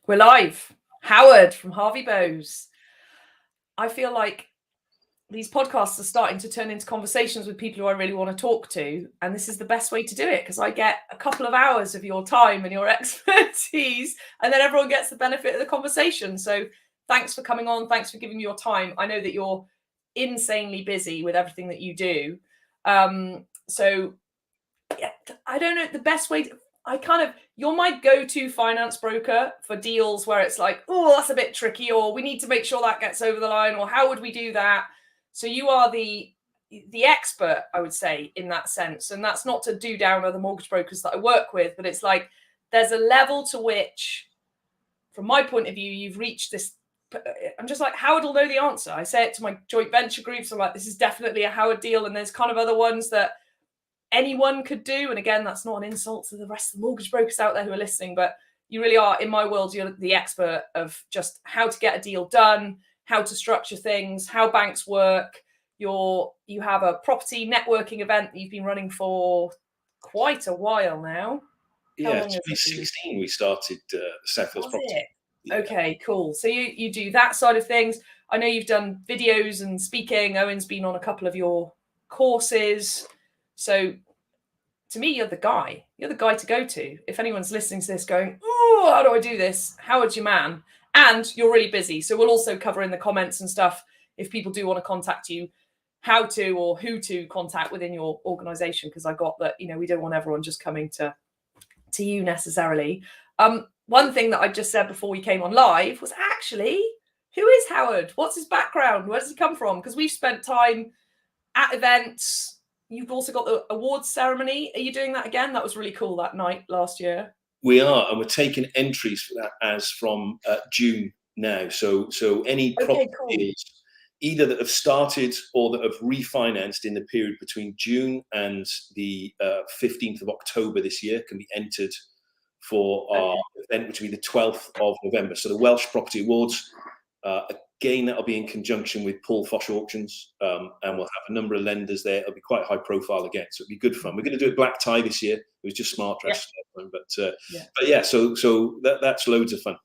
We're live. Howard from Harvey Bowes. I feel like these podcasts are starting to turn into conversations with people who I really want to talk to. And this is the best way to do it because I get a couple of hours of your time and your expertise, and then everyone gets the benefit of the conversation. So thanks for coming on. Thanks for giving me your time. I know that you're insanely busy with everything that you do. So yeah, I don't know the best way to, you're my go-to finance broker for deals where it's like, oh, that's a bit tricky, or we need to make sure that gets over the line, or how would we do that? So you are the expert, I would say, in that sense. And that's not to do down other mortgage brokers that I work with, but it's like there's a level to which, from my point of view, you've reached this. I'm just like, Howard will know the answer. I say it to my joint venture groups. I'm like, this is definitely a Howard deal. And there's kind of other ones that anyone could do. And again, that's not an insult to the rest of the mortgage brokers out there who are listening, but you really are, in my world, you're the expert of just how to get a deal done, how to structure things, how banks work. You have a property networking event that you've been running for quite a while now. Yeah, 2016 we started Southwest Property. Yeah. Okay, cool. So you do that side of things. I know you've done videos and speaking. Owen's been on a couple of your courses. So to me, you're the guy. You're the guy to go to. If anyone's listening to this going, oh, how do I do this? Howard's your man. And you're really busy. So we'll also cover in the comments and stuff, if people do want to contact you, how to or who to contact within your organization. Because I got that, we don't want everyone just coming to you necessarily. One thing that I just said before we came on live was actually, who is Howard? What's his background? Where does he come from? Because we've spent time at events. You've also got the awards ceremony. Are you doing that again? That was really cool that night last year. We are, and we're taking entries for that as from June now. So any property deals, either that have started or that have refinanced in the period between June and the 15th of October this year, can be entered for our event, which will be the 12th of November. So the Welsh Property Awards. Again, that'll be in conjunction with Paul Fosh Auctions, and we'll have a number of lenders there. It'll be quite high profile again, so it'll be good fun. We're going to do a black tie this year. It was just smart dress, but yeah. So that's loads of fun.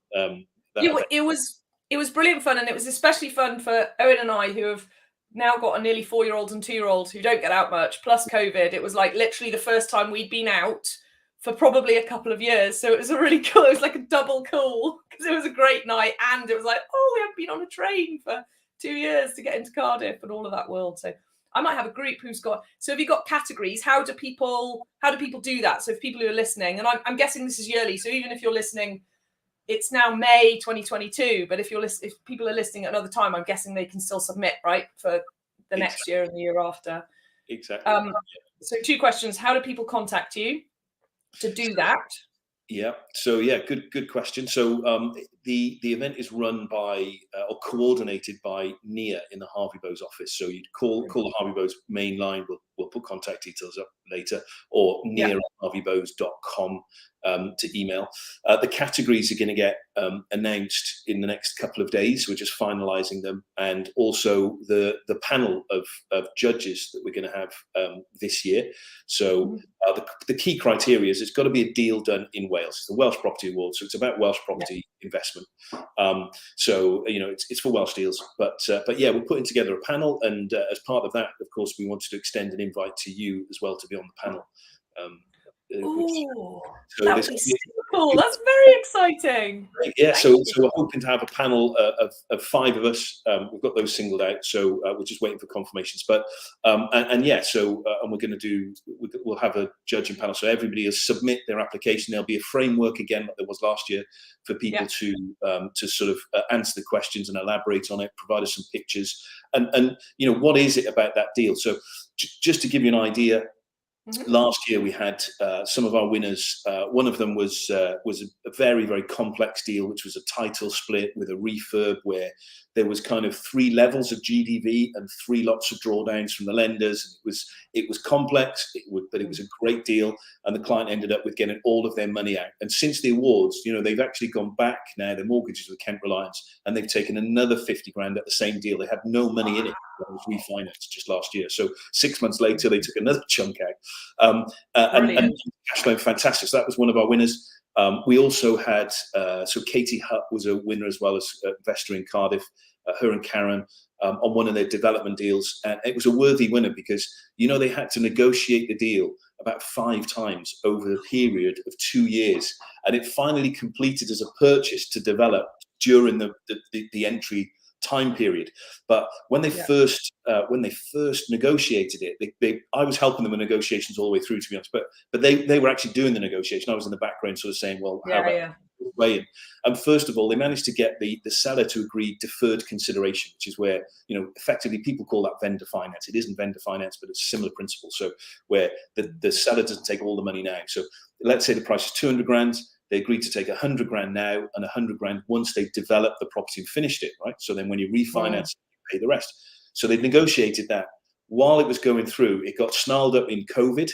It was brilliant fun, and it was especially fun for Owen and I, who have now got a nearly 4-year-old and 2-year-old who don't get out much. Plus COVID, it was like literally the first time we'd been out for probably a couple of years. So it was a really cool, it was like a double cool, because it was a great night, and it was like, oh, we haven't been on a train for 2 years to get into Cardiff and all of that world. So I might have a group who's got, so have you got categories? How do people do that? So if people who are listening, and I'm guessing this is yearly, so even if you're listening, it's now May 2022, but if people are listening at another time, I'm guessing they can still submit, right, for the next year and the year after. Exactly. So 2 questions. How do people contact you to do that? Yeah. So yeah, good question. So the event is run by or coordinated by Nia in the Harvey Bowes office. So you'd call the Harvey Bowes main line. We'll put contact details up later, or Nia at harveybowes.com to email. The categories are going to get announced in the next couple of days. We're just finalising them, and also the panel of judges that we're going to have this year. So the key criteria is it's got to be a deal done in Wales. It's the Welsh Property Awards, so it's about Welsh property investment. So it's for Welsh deals, but yeah, we're putting together a panel, and as part of that, of course, we wanted to extend an invite to you as well to be on the panel. That would be super cool. That's very exciting. Yeah, so we're hoping to have a panel of 5 of us. We've got those singled out, so we're just waiting for confirmations. But and we're going to we'll have a judging panel, so everybody will submit their application. There'll be a framework again, like there was last year, for people to sort of answer the questions and elaborate on it, provide us some pictures, and what is it about that deal. So just to give you an idea. Last year we had some of our winners. One of them was a very, very complex deal, which was a title split with a refurb where there was kind of 3 levels of GDV and 3 lots of drawdowns from the lenders. It was complex, but it was a great deal, and the client ended up with getting all of their money out. And since the awards, they've actually gone back now. Their mortgages with Kent Reliance, and they've taken another 50 grand at the same deal. They had no money in it. It was refinanced just last year. So 6 months later, they took another chunk out. And cash flow fantastic. So that was one of our winners. We also had, so Katie Hutt was a winner as well as investor in Cardiff, her and Karen, on one of their development deals. And it was a worthy winner because, they had to negotiate the deal about 5 times over a period of 2 years. And it finally completed as a purchase to develop during the entry time period. But when they first negotiated it, I was helping them with negotiations all the way through, to be honest. But they were actually doing the negotiation. I was in the background, sort of saying, "Well, how about this way?" And first of all, they managed to get the seller to agree deferred consideration, which is where effectively people call that vendor finance. It isn't vendor finance, but it's a similar principle. So where the seller doesn't take all the money now. So let's say the price is 200 grand. They agreed to take 100 grand now and 100 grand once they've developed the property and finished it, right? So then when you refinance, you pay the rest. So they negotiated that. While it was going through, it got snarled up in COVID.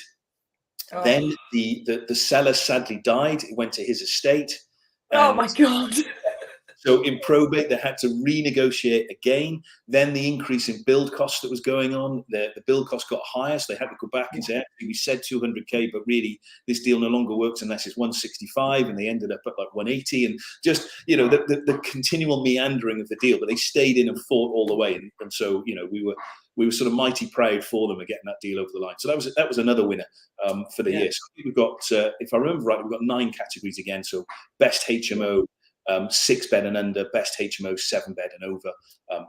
Then the seller sadly died. It went to his estate. Oh my God. So in probate, they had to renegotiate again. Then the increase in build costs that was going on, the build cost got higher, so they had to go back and say, actually, we said 200K, but really this deal no longer works unless it's 165, and they ended up at like 180, and just the continual meandering of the deal. But they stayed in and fought all the way, and so we were sort of mighty proud for them of getting that deal over the line. So that was another winner for the year. So I think we've got, if I remember right, we've got 9 categories again. So best HMO. 6 bed and under, best HMO 7 bed and over,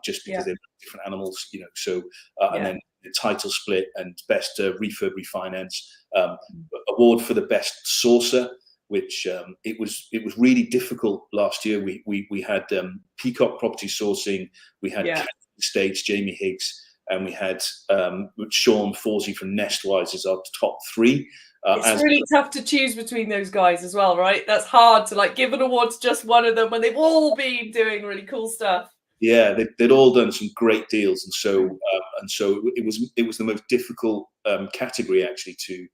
just because they're different animals, and then the title split and best refurb refinance, award for the best sourcer, which it was really difficult last year. We had Peacock Property Sourcing, we had Estates, Jamie Higgs, and we had Sean Forsey from Nestwise as our top 3. It's really tough to choose between those guys as well, right? That's hard to give an award to just one of them when they've all been doing really cool stuff. Yeah, they'd all done some great deals, and so it was the most difficult category actually to,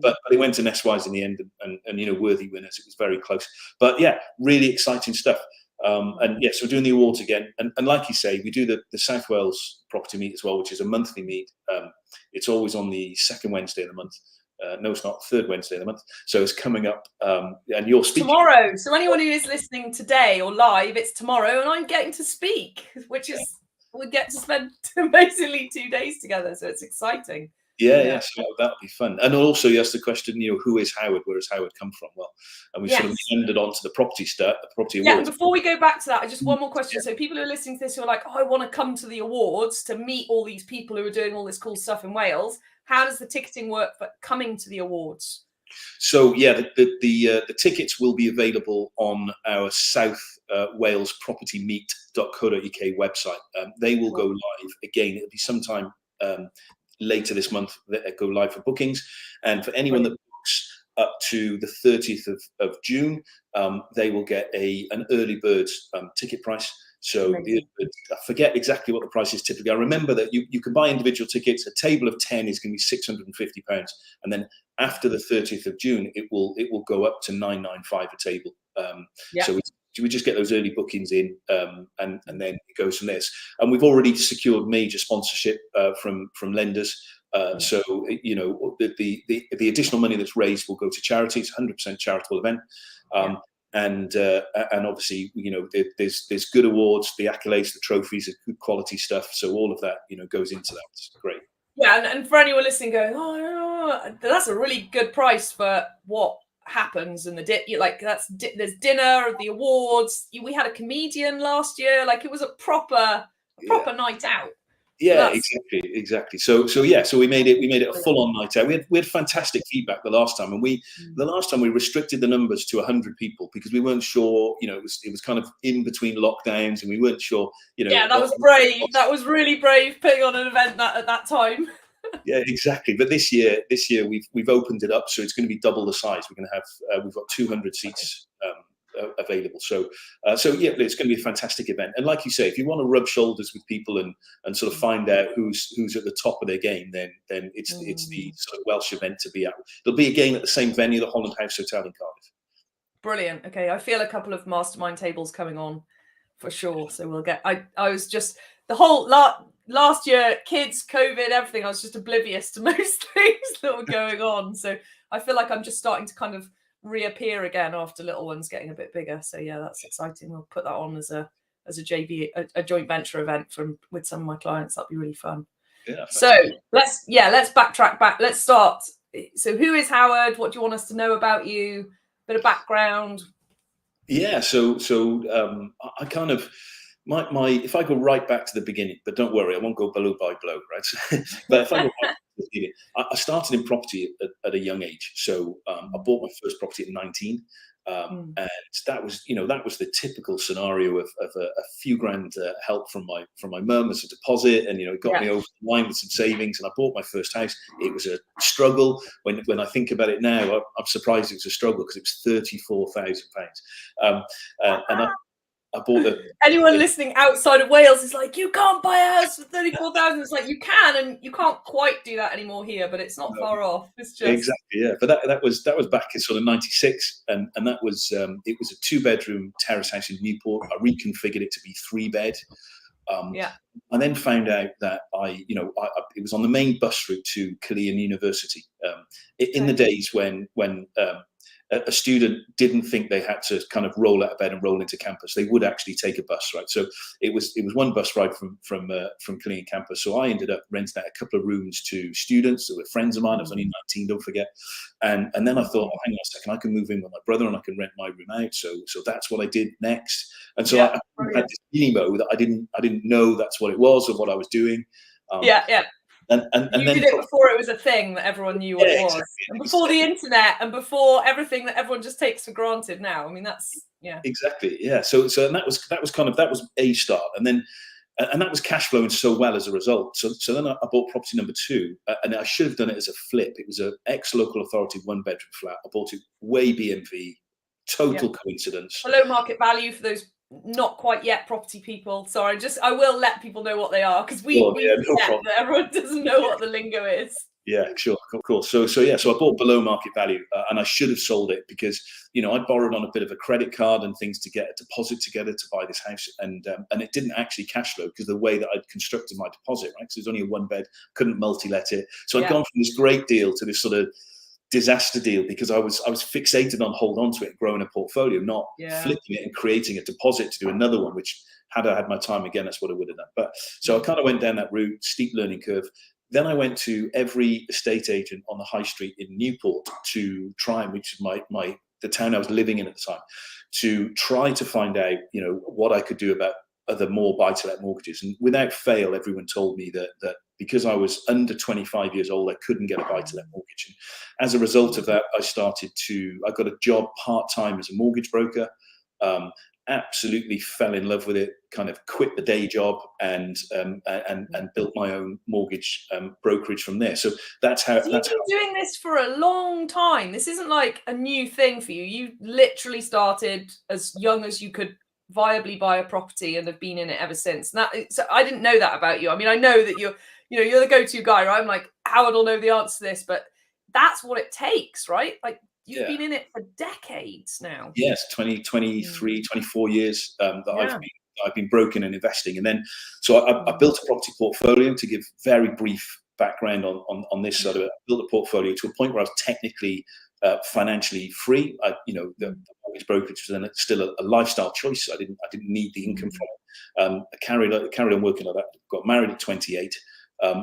but they went to Nestwise in the end, and worthy winners. It was very close, but yeah, really exciting stuff. And yes, we're doing the awards again, and like you say, we do the South Wales Property Meet as well, which is a monthly meet. It's always on the 2nd Wednesday of the month. No, it's not, 3rd Wednesday of the month. So it's coming up, and you're speaking tomorrow. So anyone who is listening today or live, it's tomorrow, and I'm getting to speak, which is we get to spend basically 2 days together. So it's exciting. Yeah, so that'll be fun. And also, you asked the question, who is Howard? Where does Howard come from? Well, and we sort of ended on to the property stuff, the property awards. Yeah, and before we go back to that, I just one more question. So people who are listening to this who are like, oh, I want to come to the awards to meet all these people who are doing all this cool stuff in Wales. How does the ticketing work for coming to the awards? So yeah, the tickets will be available on our South Wales Property Meet.co.uk website. They will go live again. It'll be sometime later this month that go live for bookings, and for anyone that books up to the 30th of June, they will get an early bird ticket price. So I forget exactly what the price is typically. I remember that you can buy individual tickets. A table of 10 is going to be £650, and then after the 30th of June, it will go up to £995 a table. So we just get those early bookings in, and then it goes from there. And we've already secured major sponsorship from lenders. So the additional money that's raised will go to charity. It's a 100% charitable event. And obviously, there's good awards, the accolades, the trophies, good quality stuff. So all of that, goes into that. It's great. Yeah, and for anyone listening, going, oh, that's a really good price for what happens and there's dinner, the awards. We had a comedian last year. It was a proper night out. Yeah, exactly. So we made it a full-on night out. We had fantastic feedback the last time, and the last time we restricted the numbers to 100 people because we weren't sure. It was kind of in between lockdowns, and we weren't sure. Yeah, that was brave. That was really brave putting on an event at that time. Yeah, exactly. But this year we've opened it up, so it's going to be double the size. We're going to have we've got 200 seats available. So yeah, it's going to be a fantastic event. And like you say, if you want to rub shoulders with people and sort of find out who's at the top of their game, then it's the sort of Welsh event to be at. There'll be again at the same venue, the Holland House Hotel in Cardiff. Brilliant. Okay, I feel a couple of mastermind tables coming on for sure. So we'll get. I was just the whole last year, kids, COVID, everything. I was just oblivious to most things that were going on. So I feel like I'm just starting to kind of reappear again after little one's getting a bit bigger. So yeah, that's exciting. We'll put that on as a JV, a joint venture event with some of my clients. That'd be really fun. Yeah. So let's backtrack back. Let's start. So who is Howard? What do you want us to know about you? Bit of background. Yeah. So I kind of, my if I go right back to the beginning, but don't worry, I won't go blow by blow, right? But if I go back to the beginning, I started in property at a young age. So I bought my first property at 19. And that was the typical scenario of a few grand help from my mum as a deposit, and it got me over the line with some savings, and I bought my first house. It was a struggle. When I think about it now, I'm surprised it was a struggle, because it was £34,000. And I bought anyone listening outside of Wales is like, you can't buy a house for 34,000. It's like, you can, and you can't quite do that anymore here, but it's not far off. It's just exactly, yeah. But that was back in sort of 96, and that was it was a 2-bedroom terrace house in Newport. I reconfigured it to be 3-bed. I then found out that it was on the main bus route to Killeen University. In the days when a student didn't think they had to kind of roll out of bed and roll into campus, they would actually take a bus, right? So it was one bus ride from Killeen campus. So I ended up renting out a couple of rooms to students that were friends of mine. I was only 19, don't forget. And then I thought, hang on a second, I can move in with my brother and I can rent my room out. So that's what I did next. And so I had this emo that I didn't know that's what it was or what I was doing. And you then did it before it was a thing that everyone knew what it was, exactly. and before the internet, and before everything that everyone just takes for granted now. I mean, that's exactly, yeah. So and that was a start, and then that was cash flowing so well as a result. So then I bought property number 2, and I should have done it as a flip. It was an ex-local authority 1-bedroom flat. I bought it way BMV, total coincidence. Below market value for those not quite yet property people. Sorry, I will let people know what they are, because we forget that everyone doesn't know what the lingo is. Yeah, sure, of course. So I bought below market value, and I should have sold it, because I borrowed on a bit of a credit card and things to get a deposit together to buy this house, and it didn't actually cash flow because of the way that I'd constructed my deposit, right? Because it was only a 1-bed, couldn't multi-let it. So I'd gone from this great deal to this sort of disaster deal, because I was fixated on holding on to it and growing a portfolio, not flipping it and creating a deposit to do another one, which had I had my time again, that's what I would have done. But so I kind of went down that route, steep learning curve. Then I went to every estate agent on the high street in Newport to try, which is the town I was living in at the time, to try to find out, what I could do about other more buy-to-let mortgages. And without fail, everyone told me that because I was under 25 years old, I couldn't get a buy-to-let mortgage. And as a result of that, I got a job part-time as a mortgage broker. Absolutely fell in love with it, kind of quit the day job and built my own mortgage brokerage from there. So that's how. You've been doing this for a long time. This isn't like a new thing for you. You literally started as young as you could viably buy a property and have been in it ever since. So I didn't know that about you. I mean, I know that you're the go-to guy, right? I'm like, Howard will know the answer to this, but that's what it takes, right? Like, you've been in it for decades now. Yes, 23, 24 years that I've been broking and investing. And then, so I built a property portfolio. To give very brief background on this sort of it. I built a portfolio to a point where I was technically financially free. The mortgage brokerage was then still a lifestyle choice. I didn't need the income from it. I carried on working like that. Got married at 28.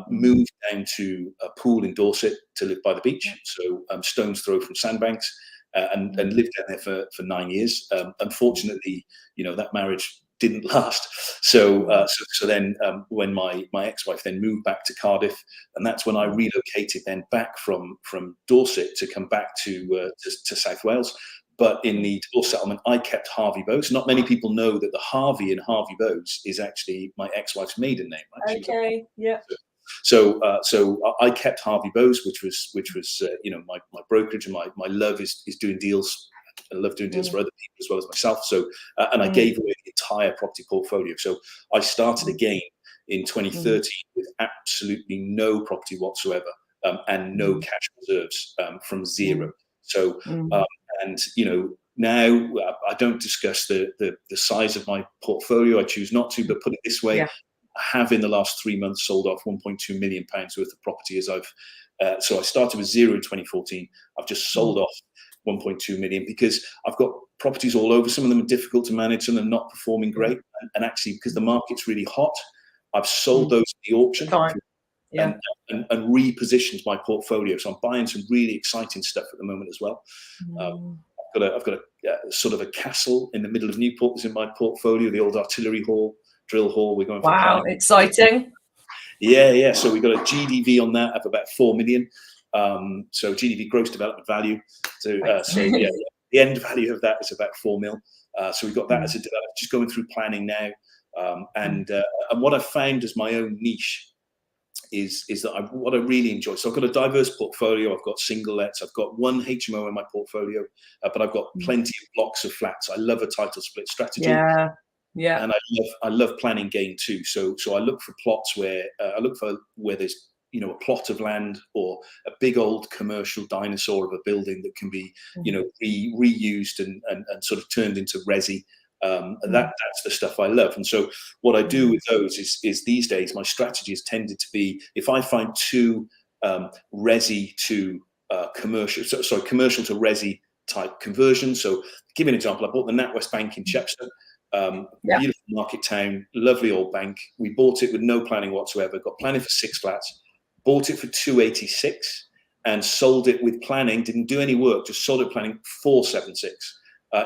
Moved down to a pool in Dorset to live by the beach, so stone's throw from sandbanks, and lived down there for 9 years. Unfortunately, that marriage didn't last. So then when my ex-wife then moved back to Cardiff, and that's when I relocated then back from Dorset to come back to South Wales. But in the divorce settlement, I kept Harvey Bowes. Not many people know that the Harvey in Harvey Bowes is actually my ex-wife's maiden name. Right? Okay, yeah. So I kept Harvey Bowes, which was my brokerage, and my love is doing deals. I love doing deals for other people as well as myself. So and I gave away the entire property portfolio. So I started again in 2013 with absolutely no property whatsoever, and no cash reserves, from zero. So and now I don't discuss the size of my portfolio. I choose not to, but put it this way. I have in the last 3 months sold off £1.2 million worth of property, as I've so I started with zero in 2014. I've just sold off 1.2 million, because I've got properties all over. Some of them are difficult to manage, some of them not performing great. And actually, because the market's really hot, I've sold those at the auction and repositioned my portfolio. So I'm buying some really exciting stuff at the moment as well. I've got a sort of a castle in the middle of Newport that's in my portfolio, the old artillery hall, drill hall. We're going for wow, exciting. Yeah. So we've got a GDV on that of about 4 million. So GDV, gross development value. So yeah, the end value of that is about 4 mil. So we've got that as a developer, just going through planning now. And what I've found as my own niche is that what I really enjoy. So I've got a diverse portfolio. I've got single lets. I've got one HMO in my portfolio, but I've got plenty of blocks of flats. I love a title split strategy. Yeah. And I love planning gain too. So I look for plots where there's a plot of land or a big old commercial dinosaur of a building that can be reused and sort of turned into resi. That's the stuff I love. And so what I do with those is these days my strategy has tended to be, if I find two resi to commercial to resi type conversions. So give you an example. I bought the NatWest Bank in Chepstow. Beautiful market town, lovely old bank. We bought it with no planning whatsoever, got planning for 6 flats, bought it for 286 and sold it with planning, didn't do any work, just sold it planning 476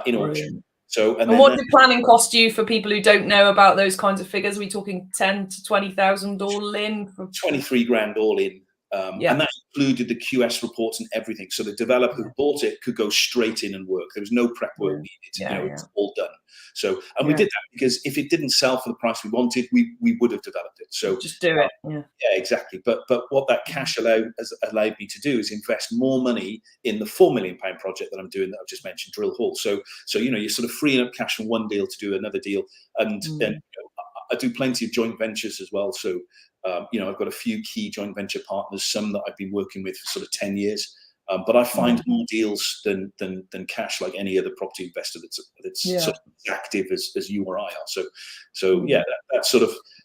in auction. So, and what did planning cost you, for people who don't know about those kinds of figures? Are we talking 10 to 20,000 all in? 23 grand all in. And that included the QS reports and everything. So the developer who bought it could go straight in and work. There was no prep work needed. It's all done. So, and we did that because if it didn't sell for the price we wanted, we would have developed it. So just do it. Yeah, exactly. But what that cash allowed me to do is invest more money in the £4 million project that I'm doing, that I've just mentioned, Drill Hall. So you're sort of freeing up cash from one deal to do another deal. And then I do plenty of joint ventures as well. So I've got a few key joint venture partners, some that I've been working with for sort of 10 years. But I find more deals than cash, like any other property investor that's sort of as active as you or I are. So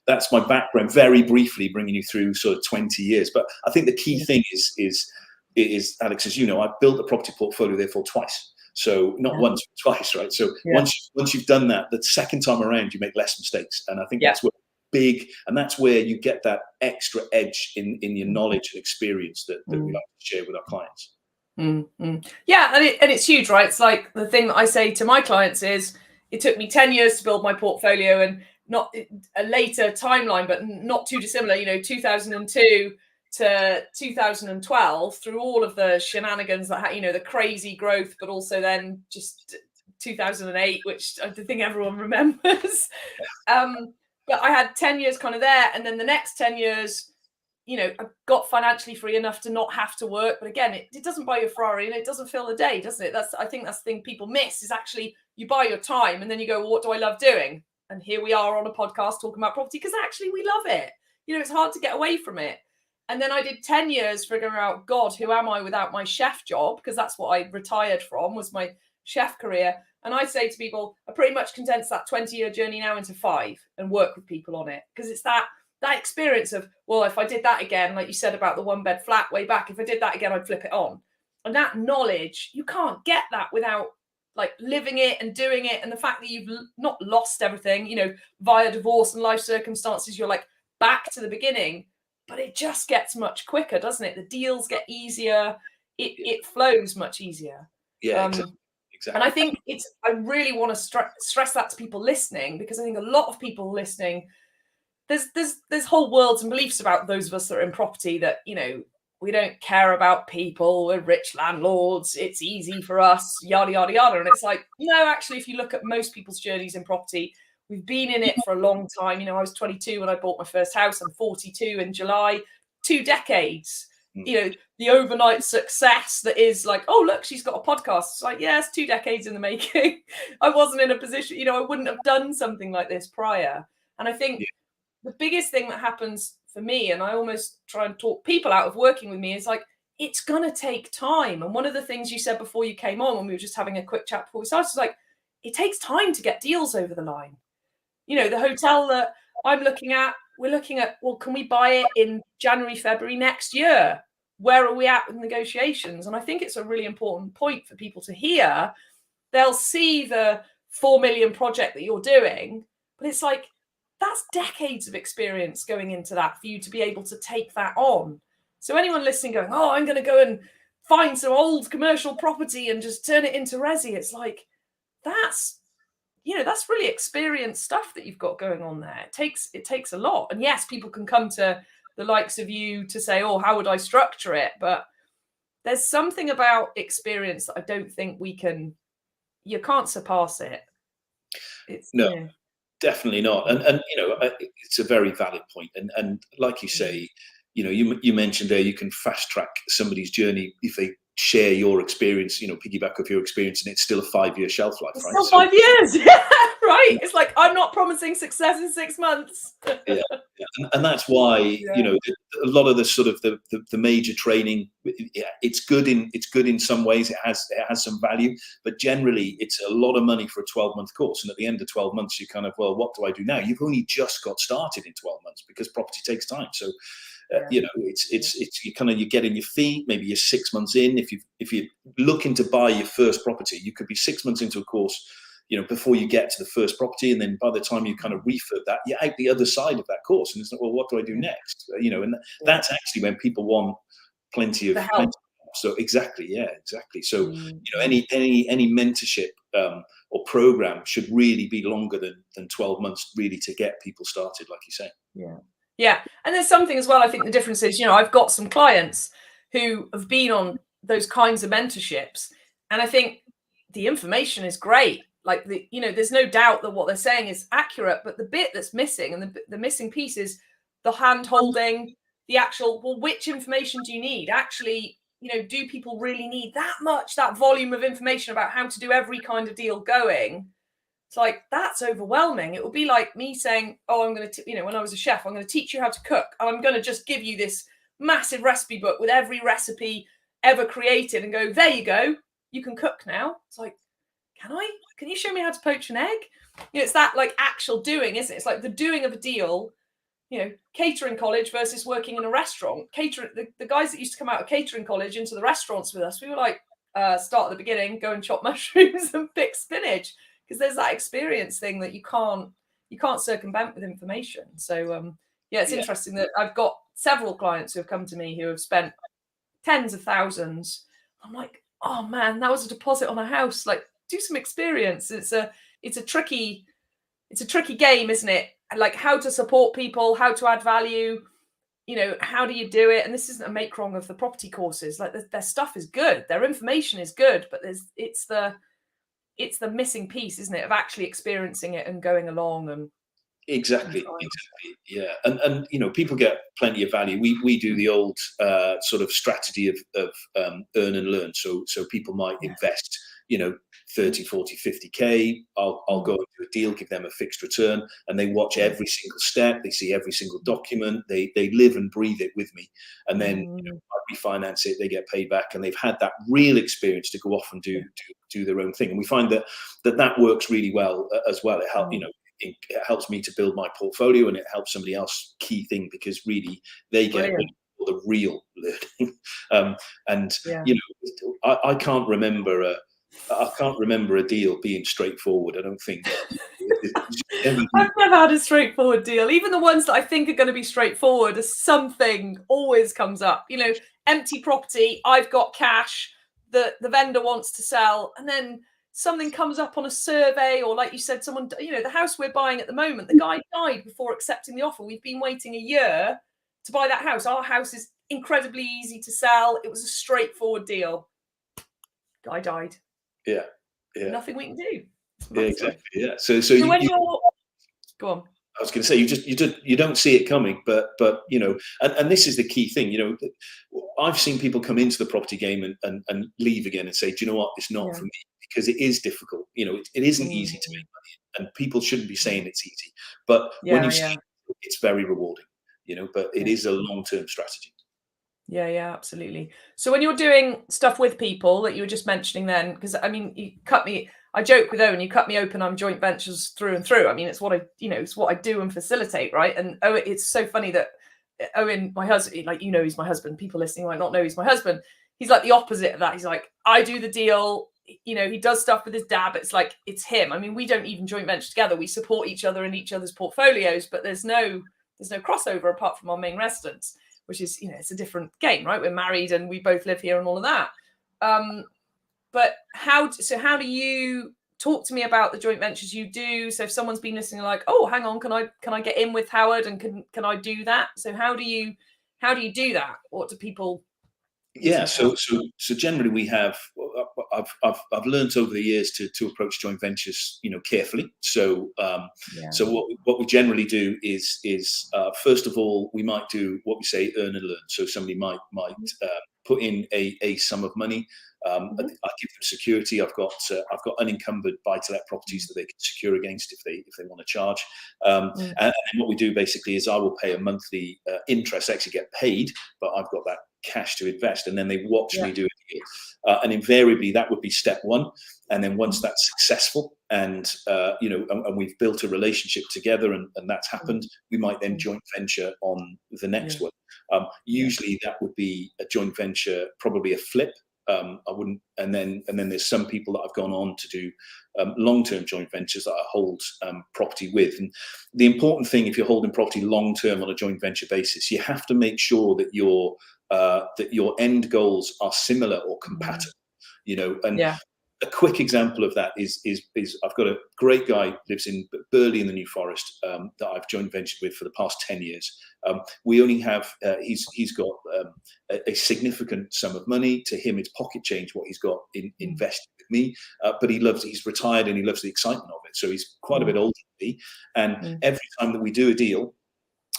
that's my background, very briefly bringing you through sort of 20 years. But I think the key thing is Alex, as you know, I've built a property portfolio therefore twice. So not once, but twice, right? So once you've done that, the second time around, you make less mistakes. And I think that's what and that's where you get that extra edge in your knowledge and experience that we like to share with our clients. Yeah, and it's huge, right? It's like the thing that I say to my clients is, it took me 10 years to build my portfolio, and not a later timeline, but not too dissimilar, 2002 to 2012, through all of the shenanigans that the crazy growth, but also then just 2008, which I think everyone remembers. But I had 10 years kind of there, and then the next 10 years, I got financially free enough to not have to work. But again, it doesn't buy you a Ferrari, and it doesn't fill a day, doesn't it? I think that's the thing people miss, is actually you buy your time and then you go, well, what do I love doing? And here we are on a podcast talking about property because actually we love it. It's hard to get away from it. And then I did 10 years figuring out, God, who am I without my chef job? Because that's what I retired from, was my chef career. And I say to people, I pretty much condense that 20-year journey now into 5 and work with people on it. Because it's that experience of, well, if I did that again, like you said about the 1-bed flat way back, if I did that again, I'd flip it on. And that knowledge, you can't get that without like living it and doing it. And the fact that you've not lost everything, via divorce and life circumstances, you're like back to the beginning, but it just gets much quicker, doesn't it? The deals get easier. It flows much easier. Yeah, exactly. And I think I really want to stress that to people listening, because I think a lot of people listening, there's whole worlds and beliefs about those of us that are in property that, we don't care about people, we're rich landlords, it's easy for us, yada, yada, yada. And it's like, no, actually, if you look at most people's journeys in property, we've been in it for a long time. I was 22 when I bought my first house. I'm 42 in July, 2 decades. The overnight success that is like, oh, look, she's got a podcast. It's like, yeah, it's 2 decades in the making. I wasn't in a position, I wouldn't have done something like this prior. And I think the biggest thing that happens for me, and I almost try and talk people out of working with me, is like, it's going to take time. And one of the things you said before you came on, when we were just having a quick chat before we started, was like, it takes time to get deals over the line. The hotel that I'm looking at, we're looking at, well, can we buy it in January, February next year? where are we at with negotiations? And I think it's a really important point for people to hear. They'll see the 4 million project that you're doing, but it's like, that's decades of experience going into that for you to be able to take that on. So anyone listening going, oh, I'm going to go and find some old commercial property and just turn it into resi. It's like, that's really experienced stuff that you've got going on there. It takes a lot. And yes, people can come to the likes of you to say, oh, how would I structure it? But there's something about experience that I don't think you can't surpass it. No. Definitely not. And it's a very valid point. And like you say, you mentioned there, you can fast track somebody's journey if they share your experience, piggyback off your experience, and it's still a 5-year shelf life, right? Still 5 years, yeah, right. It's like, I'm not promising success in 6 months. Yeah. And that's why a lot of the sort of the major training, it's good in some ways. It has some value, but generally it's a lot of money for a 12-month course. And at the end of 12 months, you kind of, well, what do I do now? You've only just got started in 12 months because property takes time. So it's you're getting your feet. Maybe you're 6 months in. If you're looking to buy your first property, you could be 6 months into a course, before you get to the first property, and then by the time you kind of refurb that, you're out the other side of that course, and it's like, well, what do I do next? And that's actually when people want plenty of help. So exactly. So any mentorship or program should really be longer than 12 months, really, to get people started, like you say. Yeah. And there's something as well. I think the difference is, I've got some clients who have been on those kinds of mentorships, and I think the information is great. Like there's no doubt that what they're saying is accurate, but the bit that's missing, and the missing piece, is the hand holding, the actual, well, which information do you need? Actually, do people really need that volume of information about how to do every kind of deal going? It's like, that's overwhelming. It would be like me saying, oh, I'm going to, when I was a chef, I'm going to teach you how to cook, and I'm going to just give you this massive recipe book with every recipe ever created and go, there you go, you can cook now. It's like, can you show me how to poach an egg? It's that like actual doing, isn't it? It's like the doing of a deal, catering college versus working in a restaurant. Catering, the guys that used to come out of catering college into the restaurants with us, we were like, start at the beginning, go and chop mushrooms and pick spinach, because there's that experience thing that you can't circumvent with information. So it's interesting that I've got several clients who have come to me who have spent tens of thousands. I'm like, oh man, that was a deposit on a house. Like, do some experience. It's a tricky game, isn't it? Like, how to support people, how to add value, how do you do it? And this isn't a make wrong of the property courses. Like, their stuff is good, their information is good, but it's the missing piece, isn't it, of actually experiencing it and going along and Exactly. Yeah. And people get plenty of value. We do the old sort of strategy of earn and learn. So people might invest, 30, 40, 50K. I'll go into a deal, give them a fixed return, and they watch every single step. They see every single document. They live and breathe it with me. And then I refinance it, they get paid back, and they've had that real experience to go off and do their own thing. And we find that works really well as well. It helps, it helps me to build my portfolio, and it helps somebody else. Key thing, because really they get the real learning. I can't remember a deal being straightforward. I don't think. I've never had a straightforward deal. Even the ones that I think are going to be straightforward, something always comes up. Empty property, I've got cash, the vendor wants to sell, and then something comes up on a survey, or like you said, someone, the house we're buying at the moment, the guy died before accepting the offer. We've been waiting a year to buy that house. Our house is incredibly easy to sell. It was a straightforward deal. Guy died. Yeah. Nothing we can do. Yeah, exactly. Yeah. So when you're go on. I was going to say, you don't see it coming, but and this is the key thing. I've seen people come into the property game and leave again and say, do you know what, it's not for me, because it is difficult. It isn't easy to make money, and people shouldn't be saying it's easy. But when you see it, it's very rewarding. But it is a long-term strategy. Yeah, absolutely. So when you're doing stuff with people that you were just mentioning then, because you cut me. I joke with Owen, you cut me open, I'm joint ventures through and through. It's what I do and facilitate, right? And it's so funny that Owen, my husband, like, you know, he's my husband. People listening might not know he's my husband. He's like the opposite of that. He's like, I do the deal. You know, he does stuff with his dad, but it's like, it's him. I mean, we don't even joint venture together. We support each other in each other's portfolios, but there's no crossover apart from our main residence, which is, you know, it's a different game, right? We're married and we both live here and all of that. But how do you talk to me about the joint ventures you do? So if someone's been listening, like, oh, hang on, can I get in with Howard, and can I do that? So how do you do that? What do people? Yeah, so generally we have. I've learned over the years to approach joint ventures, you know, carefully. So so what we generally do is first of all, we might do what we say earn and learn. So somebody might put in a sum of money. I give them security. I've got unencumbered buy-to-let properties that they can secure against if they want to charge. And what we do basically is I will pay a monthly interest. I actually get paid, but I've got that cash to invest, and then they watch me do a deal. And invariably that would be step one. And then once that's successful, and you know, and we've built a relationship together, and that's happened, we might then joint venture on the next one. Usually that would be a joint venture, probably a flip. I wouldn't, and then there's some people that I've gone on to do long-term joint ventures that I hold property with. And the important thing, if you're holding property long-term on a joint venture basis, you have to make sure that your end goals are similar or compatible. You know, and a quick example of that is I've got a great guy lives in Burley in the New Forest that I've joint ventured with for the past 10 years. We only have he's got a significant sum of money. To him, it's pocket change what he's got invested with me. But he's retired and he loves the excitement of it. So he's quite a bit older than me. And every time that we do a deal,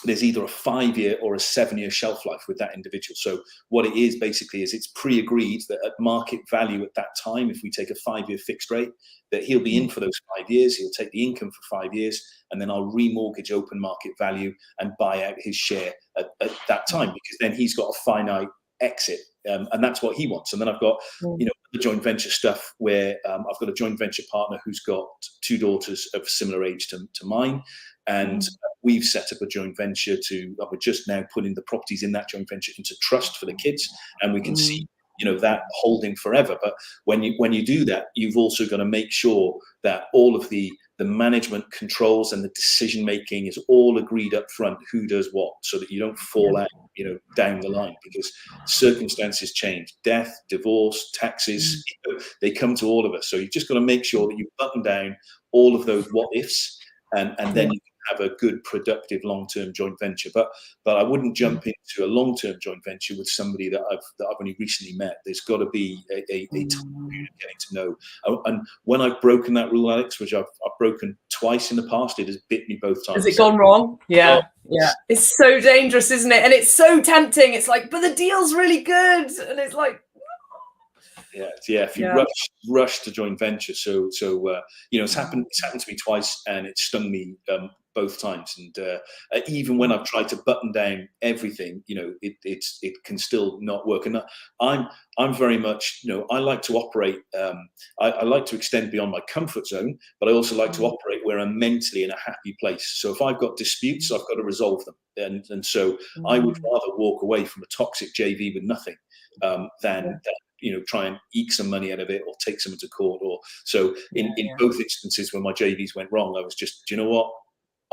there's either a 5-year or a 7-year shelf life with that individual. So what it is basically is it's pre-agreed that at market value at that time, if we take a 5-year fixed rate, that he'll be in for those 5 years. He'll take the income for 5 years, and then I'll remortgage open market value and buy out his share at that time, because then he's got a finite exit, and that's what he wants. And then I've got, you know, the joint venture stuff where I've got a joint venture partner who's got 2 daughters of similar age to mine. And we've set up a joint venture we're just now putting the properties in that joint venture into trust for the kids, and we can see, you know, that holding forever. But when you do that, you've also got to make sure that all of the management controls and the decision making is all agreed up front, who does what, so that you don't fall out, you know, down the line, because circumstances change, death, divorce, taxes, you know, they come to all of us. So you've just got to make sure that you button down all of those what ifs, and then you have a good, productive, long-term joint venture. But I wouldn't jump into a long-term joint venture with somebody that I've only recently met. There's got to be a time period of getting to know. And when I've broken that rule, Alex, which I've broken twice in the past, it has bit me both times. Has it gone wrong? Yeah. It's so dangerous, isn't it? And it's so tempting. It's like, but the deal's really good, and it's like. If you rush to joint venture, so you know, it's happened to me twice, and it stung me both times. And even when I've tried to button down everything, you know, it can still not work. And I'm very much, you know, I like to operate. I like to extend beyond my comfort zone, but I also like to operate where I'm mentally in a happy place. So if I've got disputes, I've got to resolve them, and so I would rather walk away from a toxic JV with nothing than you know, try and eke some money out of it or take someone to court. Or so in both instances when my JVs went wrong, I was just, do you know what?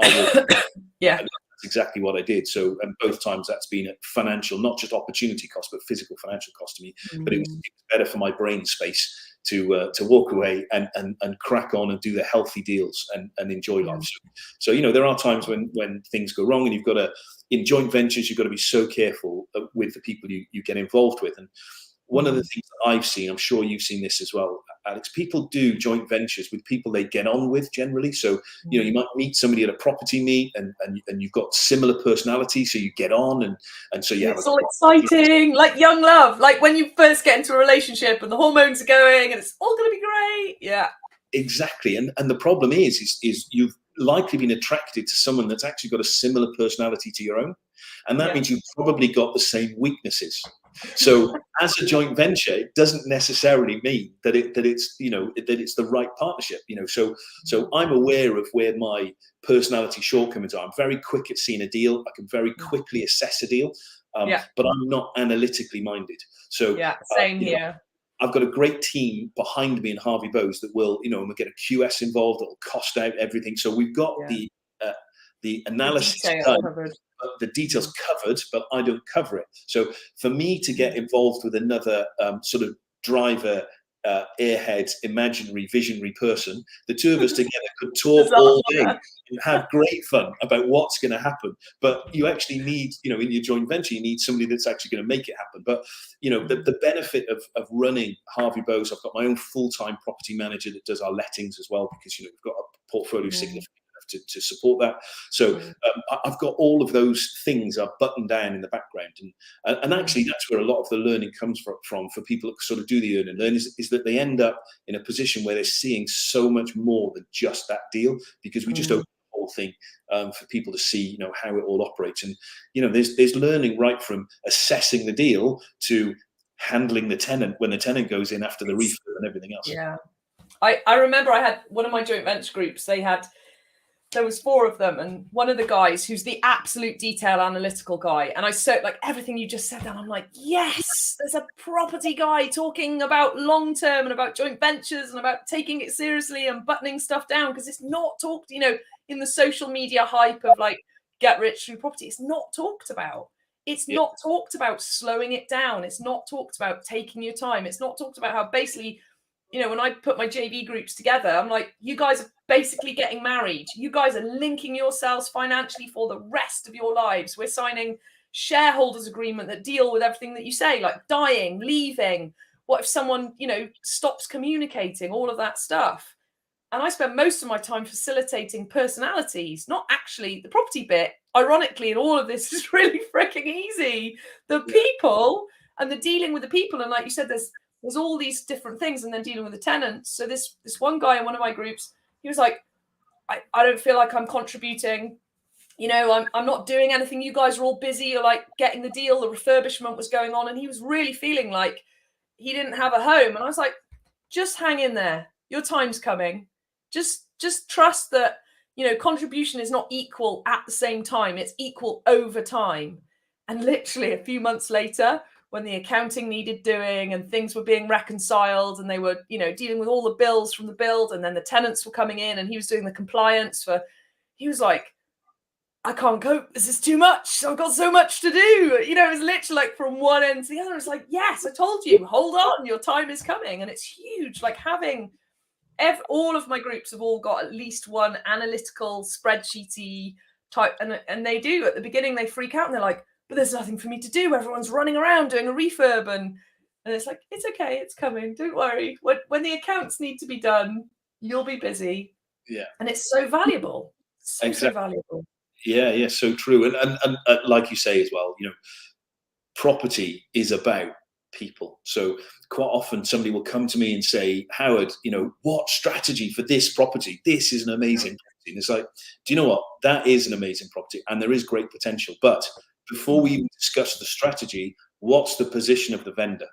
And that's exactly what I did. So, and both times that's been a financial, not just opportunity cost, but physical financial cost to me. But it was better for my brain space to walk away and crack on and do the healthy deals and enjoy life. So, you know, there are times when things go wrong, and you've got to, in joint ventures, you've got to be so careful with the people you get involved with. And one of the things that I've seen, I'm sure you've seen this as well, Alex, people do joint ventures with people they get on with generally. So, you know, you might meet somebody at a property meet and you've got similar personality, so you get on and so you have. It's all exciting, like young love, like when you first get into a relationship and the hormones are going and it's all going to be great. Yeah, exactly. And the problem is you've likely been attracted to someone that's actually got a similar personality to your own, and that means you've probably got the same weaknesses. So as a joint venture, it doesn't necessarily mean that it's the right partnership. So I'm aware of where my personality shortcomings are. I'm very quick at seeing a deal. I can very quickly assess a deal, but I'm not analytically minded. So same here. I've got a great team behind me in Harvey Bowes that will, and we'll get a QS involved that will cost out everything. So we've got the analysis done, but the details covered, but I don't cover it. So for me to get involved with another sort of driver, airhead, imaginary, visionary person, the two of us together could talk all day and have great fun about what's going to happen. But you actually need, in your joint venture, you need somebody that's actually going to make it happen. But, the benefit of running Harvey Bowes, I've got my own full-time property manager that does our lettings as well, because, we've got a portfolio significant to support that. So I've got all of those things are buttoned down in the background, and actually that's where a lot of the learning comes from for people that sort of do the earn and learn is that they end up in a position where they're seeing so much more than just that deal, because we just open the whole thing for people to see how it all operates. And there's learning right from assessing the deal to handling the tenant when the tenant goes in after the refurb and everything else. I remember I had one of my joint venture groups. There was 4 of them, and one of the guys who's the absolute detail analytical guy, and I said like everything you just said, and I'm like, yes, there's a property guy talking about long term and about joint ventures and about taking it seriously and buttoning stuff down, because it's not talked, in the social media hype of like get rich through property. It's not talked about. It's not talked about slowing it down. It's not talked about taking your time. It's not talked about how basically, when I put my JV groups together, I'm like, you guys are basically getting married. You guys are linking yourselves financially for the rest of your lives. We're signing shareholders agreement that deal with everything that you say, like dying, leaving. What if someone, stops communicating, all of that stuff. And I spend most of my time facilitating personalities, not actually the property bit. Ironically, in all of this is really freaking easy. The people and the dealing with the people. And like you said, there's all these different things, and then dealing with the tenants. So this one guy in one of my groups, he was like, I don't feel like I'm contributing. I'm not doing anything. You guys are all busy. You're like getting the deal. The refurbishment was going on, and he was really feeling like he didn't have a home. And I was like, just hang in there. Your time's coming. Just trust that, contribution is not equal at the same time. It's equal over time. And literally a few months later, when the accounting needed doing and things were being reconciled and they were, dealing with all the bills from the build, and then the tenants were coming in and he was doing the compliance he was like, I can't cope. This is too much. I've got so much to do. It was literally like from one end to the other. It's like, yes, I told you, hold on, your time is coming. And it's huge. Like having all of my groups have all got at least one analytical spreadsheety type. And they do at the beginning, they freak out and they're like, but there's nothing for me to do. Everyone's running around doing a refurb. And it's like, it's okay. It's coming. Don't worry. When the accounts need to be done, you'll be busy. Yeah. And it's so valuable. So valuable. Yeah. So true. And like you say as well, property is about people. So quite often somebody will come to me and say, Howard, what strategy for this property? This is an amazing property. And it's like, do you know what? That is an amazing property and there is great potential. But before we even discuss the strategy, what's the position of the vendor?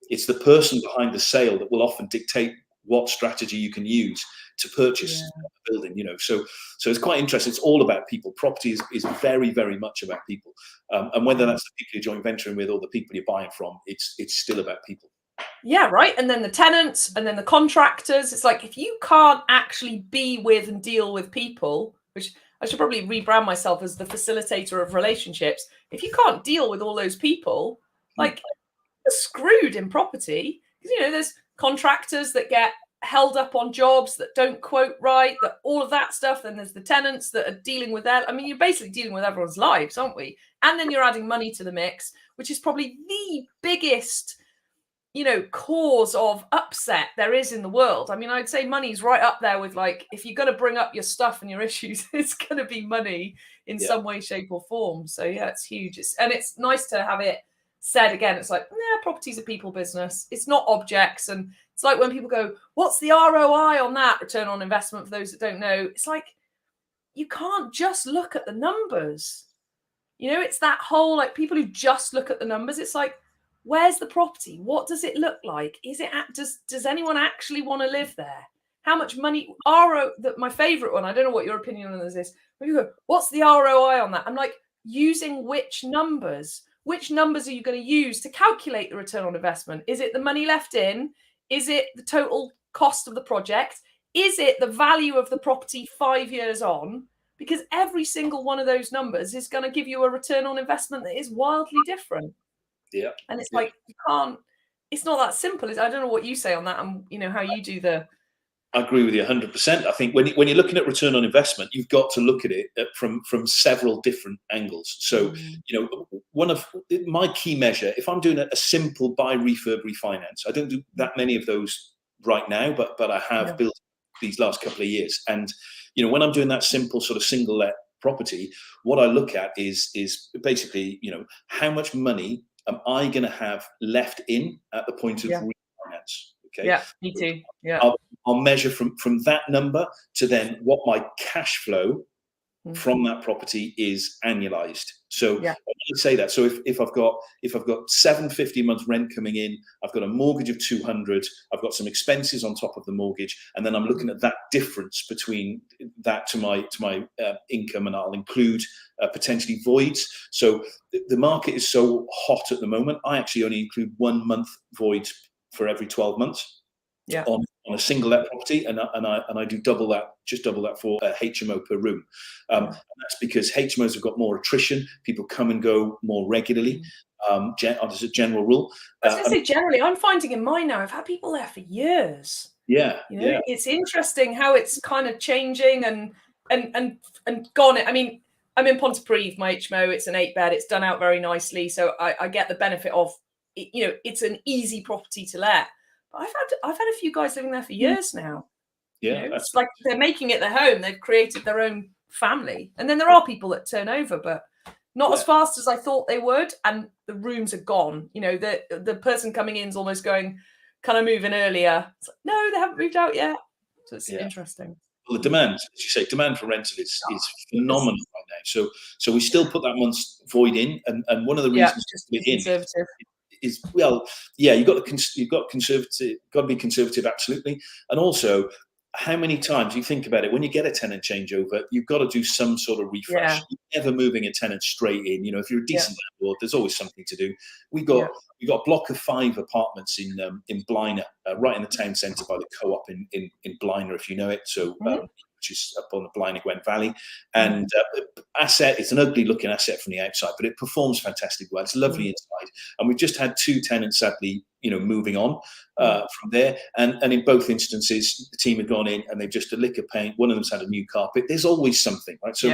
It's the person behind the sale that will often dictate what strategy you can use to purchase a building, So it's quite interesting. It's all about people. Property is very, very much about people. And whether that's the people you're joint venturing with or the people you're buying from, it's still about people. Yeah, right. And then the tenants and then the contractors. It's like, if you can't actually be with and deal with people, which I should probably rebrand myself as the facilitator of relationships. If you can't deal with all those people, like you're screwed in property. Because, there's contractors that get held up on jobs that don't quote right, that all of that stuff. Then there's the tenants that are dealing with that. I mean, you're basically dealing with everyone's lives, aren't we? And then you're adding money to the mix, which is probably the biggest, cause of upset there is in the world. I mean, I'd say money's right up there with like, if you're going to bring up your stuff and your issues, it's going to be money in some way, shape or form. So yeah, it's huge. It's nice to have it said again. It's like, property's a people business. It's not objects. And it's like when people go, what's the ROI on that? Return on investment, for those that don't know. It's like, you can't just look at the numbers. It's that whole, like, people who just look at the numbers. It's like, where's the property? What does it look like? Is it does anyone actually want to live there? How much money? My favorite one, I don't know what your opinion on this is. When you go, what's the ROI on that? I'm like, using which numbers? Which numbers are you going to use to calculate the return on investment? Is it the money left in? Is it the total cost of the project? Is it the value of the property 5 years on? Because every single one of those numbers is going to give you a return on investment that is wildly different. Yeah. And it's like, you can't, it's not that simple. I don't know what you say on that, and how you do the. I agree with you 100%. I think when you're looking at return on investment, you've got to look at it from several different angles. So, one of my key measure, if I'm doing a simple buy, refurb, refinance, I don't do that many of those right now, but I have built these last couple of years. And, when I'm doing that simple sort of single let property, what I look at is basically, how much money am I going to have left in at the point of refinance? Okay. Yeah, me too. Yeah. I'll measure from that number to then what my cash flow from that property is annualized. So when I say that, so if I've got $750 a month rent coming in, I've got a mortgage of 200, I've got some expenses on top of the mortgage, and then I'm looking at that difference between that to my income, and I'll include potentially voids. So the market is so hot at the moment. I actually only include 1 month void for every 12 months. On a single let property, and I do just double that for a HMO per room. And that's because HMOs have got more attrition. People come and go more regularly. As a general rule. I was going to say generally, I'm finding in mine now, I've had people there for years. Yeah. It's interesting how it's kind of changing and gone. I mean, I'm in Pontypridd, my HMO. It's an 8-bed. It's done out very nicely, so I get the benefit of it's an easy property to let. I've had a few guys living there for years now. It's like they're making it their home. They've created their own family. And then there are people that turn over, but not as fast as I thought they would. And the rooms are gone. The person coming in is almost going, can I move in earlier? It's like, no, they haven't moved out yet. So it's interesting. Well, the demand, as you say, demand for rental is phenomenal right now. So we still put that month's void in, and one of the reasons just to be conservative. Is you've got to be conservative, absolutely. And also, how many times you think about it, when you get a tenant changeover, you've got to do some sort of refresh. You're never moving a tenant straight in. If you're a decent landlord, there's always something to do. We got a block of 5 apartments in Blaina, right in the town centre by the co-op in Blaina, if you know it. So which is up on the Blaina Gwent Valley. And it's an ugly looking asset from the outside, but it performs fantastically well. It's lovely inside. And we've just had 2 tenants, sadly, moving on from there. And in both instances, the team had gone in and they've just a lick of paint. One of them's had a new carpet. There's always something, right? So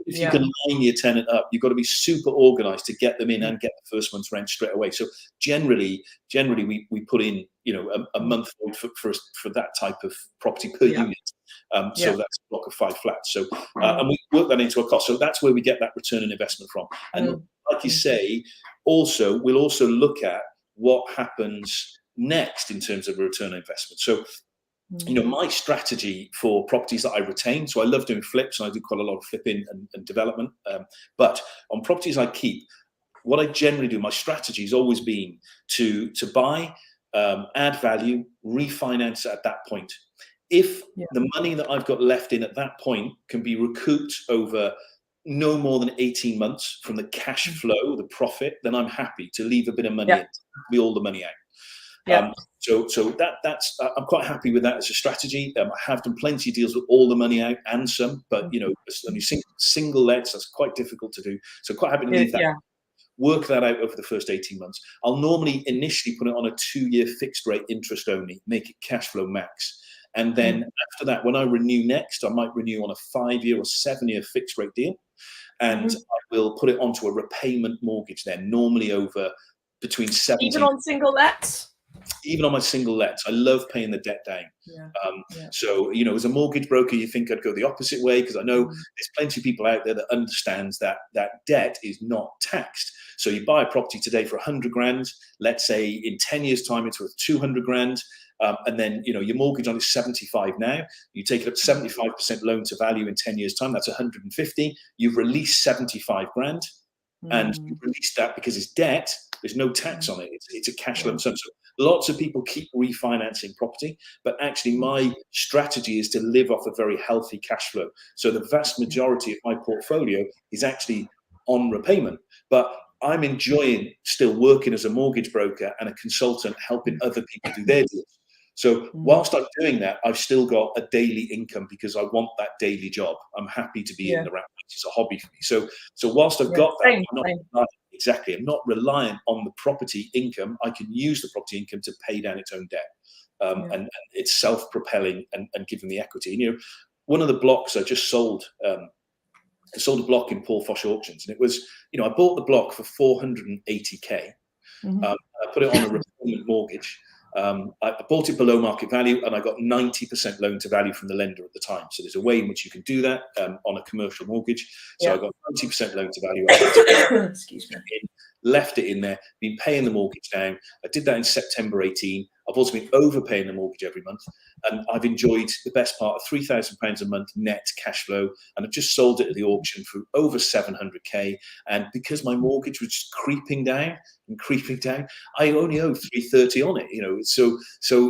if you can line your tenant up, you've got to be super organized to get them in and get the first month's rent straight away. So generally we put in, a month for that type of property per unit. So that's a block of 5 flats. So and we work that into our cost. So that's where we get that return on investment from. And like you say, we'll also look at what happens next in terms of a return on investment. So, my strategy for properties that I retain, so I love doing flips, and I do quite a lot of flipping and development. But on properties I keep, what I generally do, my strategy has always been to buy, add value, refinance at that point. If the money that I've got left in at that point can be recouped over no more than 18 months from the cash flow, the profit, then I'm happy to leave a bit of money in, be all the money out. So that's I'm quite happy with that as a strategy. I have done plenty of deals with all the money out and some, but only single lets, that's quite difficult to do. So quite happy to leave that. Work that out over the first 18 months. I'll normally initially put it on a 2-year fixed rate interest only, make it cash flow max. And then after that, when I renew next, I might renew on a 5-year or 7-year fixed rate deal. And I will put it onto a repayment mortgage then, normally over between 17. Even on single lets? Even on my single lets. I love paying the debt down. So, as a mortgage broker, you think I'd go the opposite way, because I know there's plenty of people out there that understands that debt is not taxed. So you buy a property today for 100 grand, let's say in 10 years time, it's worth 200 grand. And then, your mortgage on is 75 now. You take it up to 75% loan to value in 10 years time. That's 150. You've released 75 grand. and Mm. you release that because it's debt. There's no tax on it. It's a cash Yeah. lump sum. So lots of people keep refinancing property, but actually my strategy is to live off a very healthy cash flow. So the vast majority of my portfolio is actually on repayment, but I'm enjoying still working as a mortgage broker and a consultant, helping other people do their deals. So whilst I'm doing that, I've still got a daily income because I want that daily job. I'm happy to be in the rat race. It's a hobby for me. So whilst I've got that, I'm not reliant on the property income. I can use the property income to pay down its own debt. And it's self-propelling and giving the equity. And, you know, one of the blocks I just sold, I sold a block in Paul Fosh Auctions, and it was, you know, I bought the block for 480k. I put it on a repayment mortgage. I bought it below market value, and I got 90% loan to value from the lender at the time. So there's a way in which you can do that on a commercial mortgage. So I got 90% loan to value. Excuse me. Left it in there, been paying the mortgage down. I did that in September 18. I've also been overpaying the mortgage every month, and I've enjoyed the best part of £3,000 a month net cash flow. And I've just sold it at the auction for over 700k. And because my mortgage was just creeping down, I only owe 330 on it. You know, so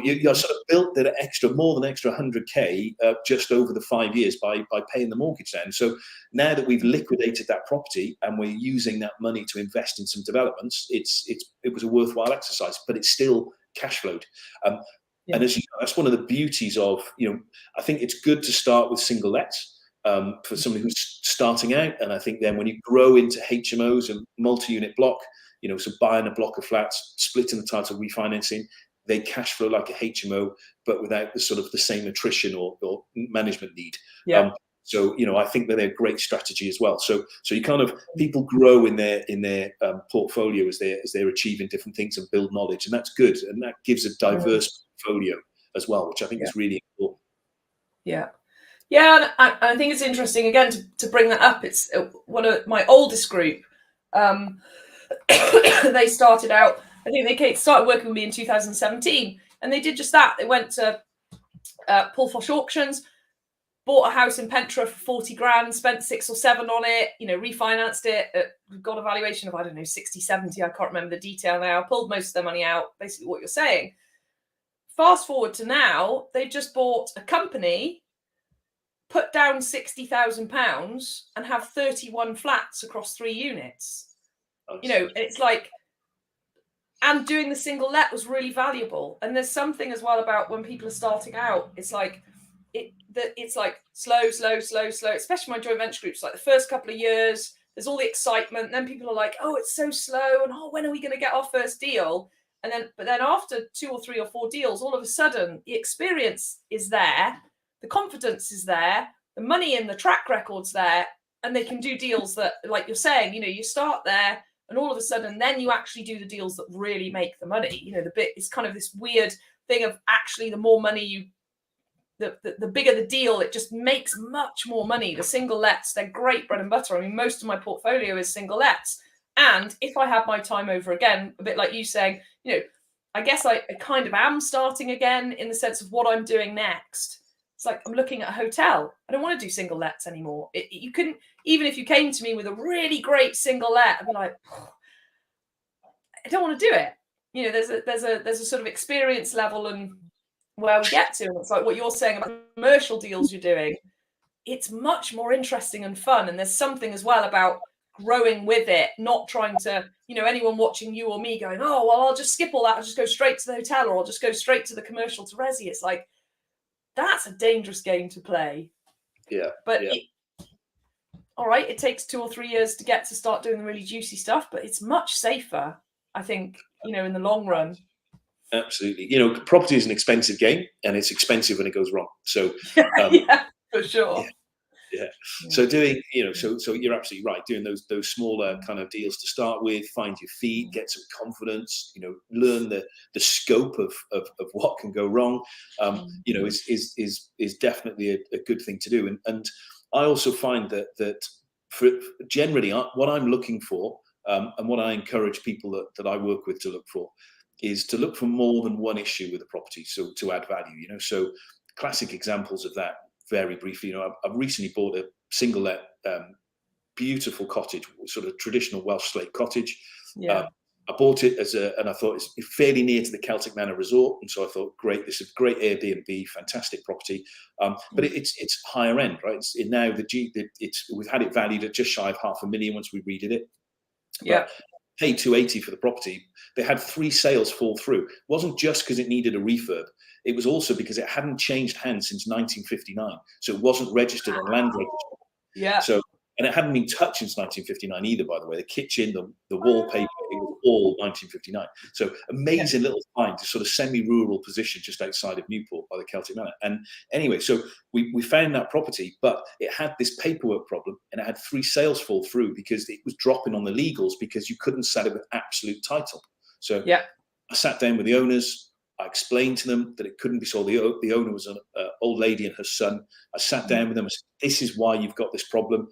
you're sort of built that more than extra 100k just over the 5 years by paying the mortgage down. So now that we've liquidated that property and we're using that money to invest in some developments, it was a worthwhile exercise, but it's still cash flowed. And as you know, that's one of the beauties of, you know, I think it's good to start with single lets for somebody who's starting out. And I think then when you grow into HMOs and multi-unit block, you know, so buying a block of flats, splitting the title, refinancing, they cash flow like a HMO, but without the sort of the same attrition or management need. So, you know, I think that they're a great strategy as well. So you kind of, people grow in their portfolio as they're achieving different things and build knowledge, and that's good. And that gives a diverse portfolio as well, which I think is really important. Yeah, and I think it's interesting again to bring that up. It's one of my oldest group. They started out. I think they started working with me in 2017, and they did just that. They went to Paul Fosh Auctions, bought a house in Pentra for 40 grand, spent 6 or 7 on it, you know, refinanced it, got a valuation of, I don't know, 60, 70. I can't remember the detail now. Pulled most of their money out, basically what you're saying. Fast forward to now, they've just bought a company, put down £60,000 and have 31 flats across 3 units. You know, it's like, and doing the single let was really valuable. And there's something as well about when people are starting out, it's like, it's like slow, especially my joint venture groups. Like the first couple of years, there's all the excitement. Then people are like, oh, it's so slow. And when are we going to get our first deal? But then after 2 or 3 or 4 deals, all of a sudden the experience is there. The confidence is there. The money and the track record's there. And they can do deals that, like you're saying, you know, you start there and all of a sudden then you actually do the deals that really make the money. You know, it's kind of this weird thing of actually the more money the bigger the deal, it just makes much more money. The single lets, they're great bread and butter. I mean, most of my portfolio is single lets. And if I had my time over again, a bit like you saying, you know, I guess I kind of am starting again in the sense of what I'm doing next. It's like I'm looking at a hotel. I don't want to do single lets anymore. You couldn't, even if you came to me with a really great single let, I'd be like, oh, I don't want to do it. You know, there's a sort of experience level and where we get to, and it's like what you're saying about commercial deals you're doing. It's much more interesting and fun, and there's something as well about growing with it, not trying to, you know, anyone watching you or me going, oh well, I'll just skip all that, I'll just go straight to the hotel, or I'll just go straight to the commercial to resi. It's like, that's a dangerous game to play. But all right, it takes 2 or 3 years to get to start doing the really juicy stuff, but it's much safer, I think, you know, in the long run. Absolutely. You know, property is an expensive game, and it's expensive when it goes wrong. So yeah, for sure. Yeah. So doing, you know, so you're absolutely right. Doing those smaller kind of deals to start with, find your feet, get some confidence, you know, learn the scope of what can go wrong. You know, is definitely a good thing to do. And I also find that for generally what I'm looking for, and what I encourage people that I work with to look for, is to look for more than one issue with a property, so to add value. You know, so classic examples of that, very briefly, you know, I've recently bought a single let beautiful cottage, sort of traditional Welsh slate cottage. Yeah. I bought it and I thought it's fairly near to the Celtic Manor Resort, and so I thought, great, this is a great Airbnb, fantastic property. But it's higher end, right? We've had it valued at just shy of $500,000 once we redid it. Yeah. But paid 280 for the property. They had 3 sales fall through. It wasn't just because it needed a refurb. It was also because it hadn't changed hands since 1959. So it wasn't registered on land registry. Yeah. So, and it hadn't been touched since 1959 either, by the way. The kitchen, the wallpaper, it was all 1959. So amazing little find, this sort of semi-rural position just outside of Newport by the Celtic Manor. And anyway, so we found that property, but it had this paperwork problem, and it had 3 sales fall through because it was dropping on the legals because you couldn't sell it with absolute title. So I sat down with the owners. I explained to them that it couldn't be sold. The owner was an old lady and her son. I sat down with them and said, this is why you've got this problem.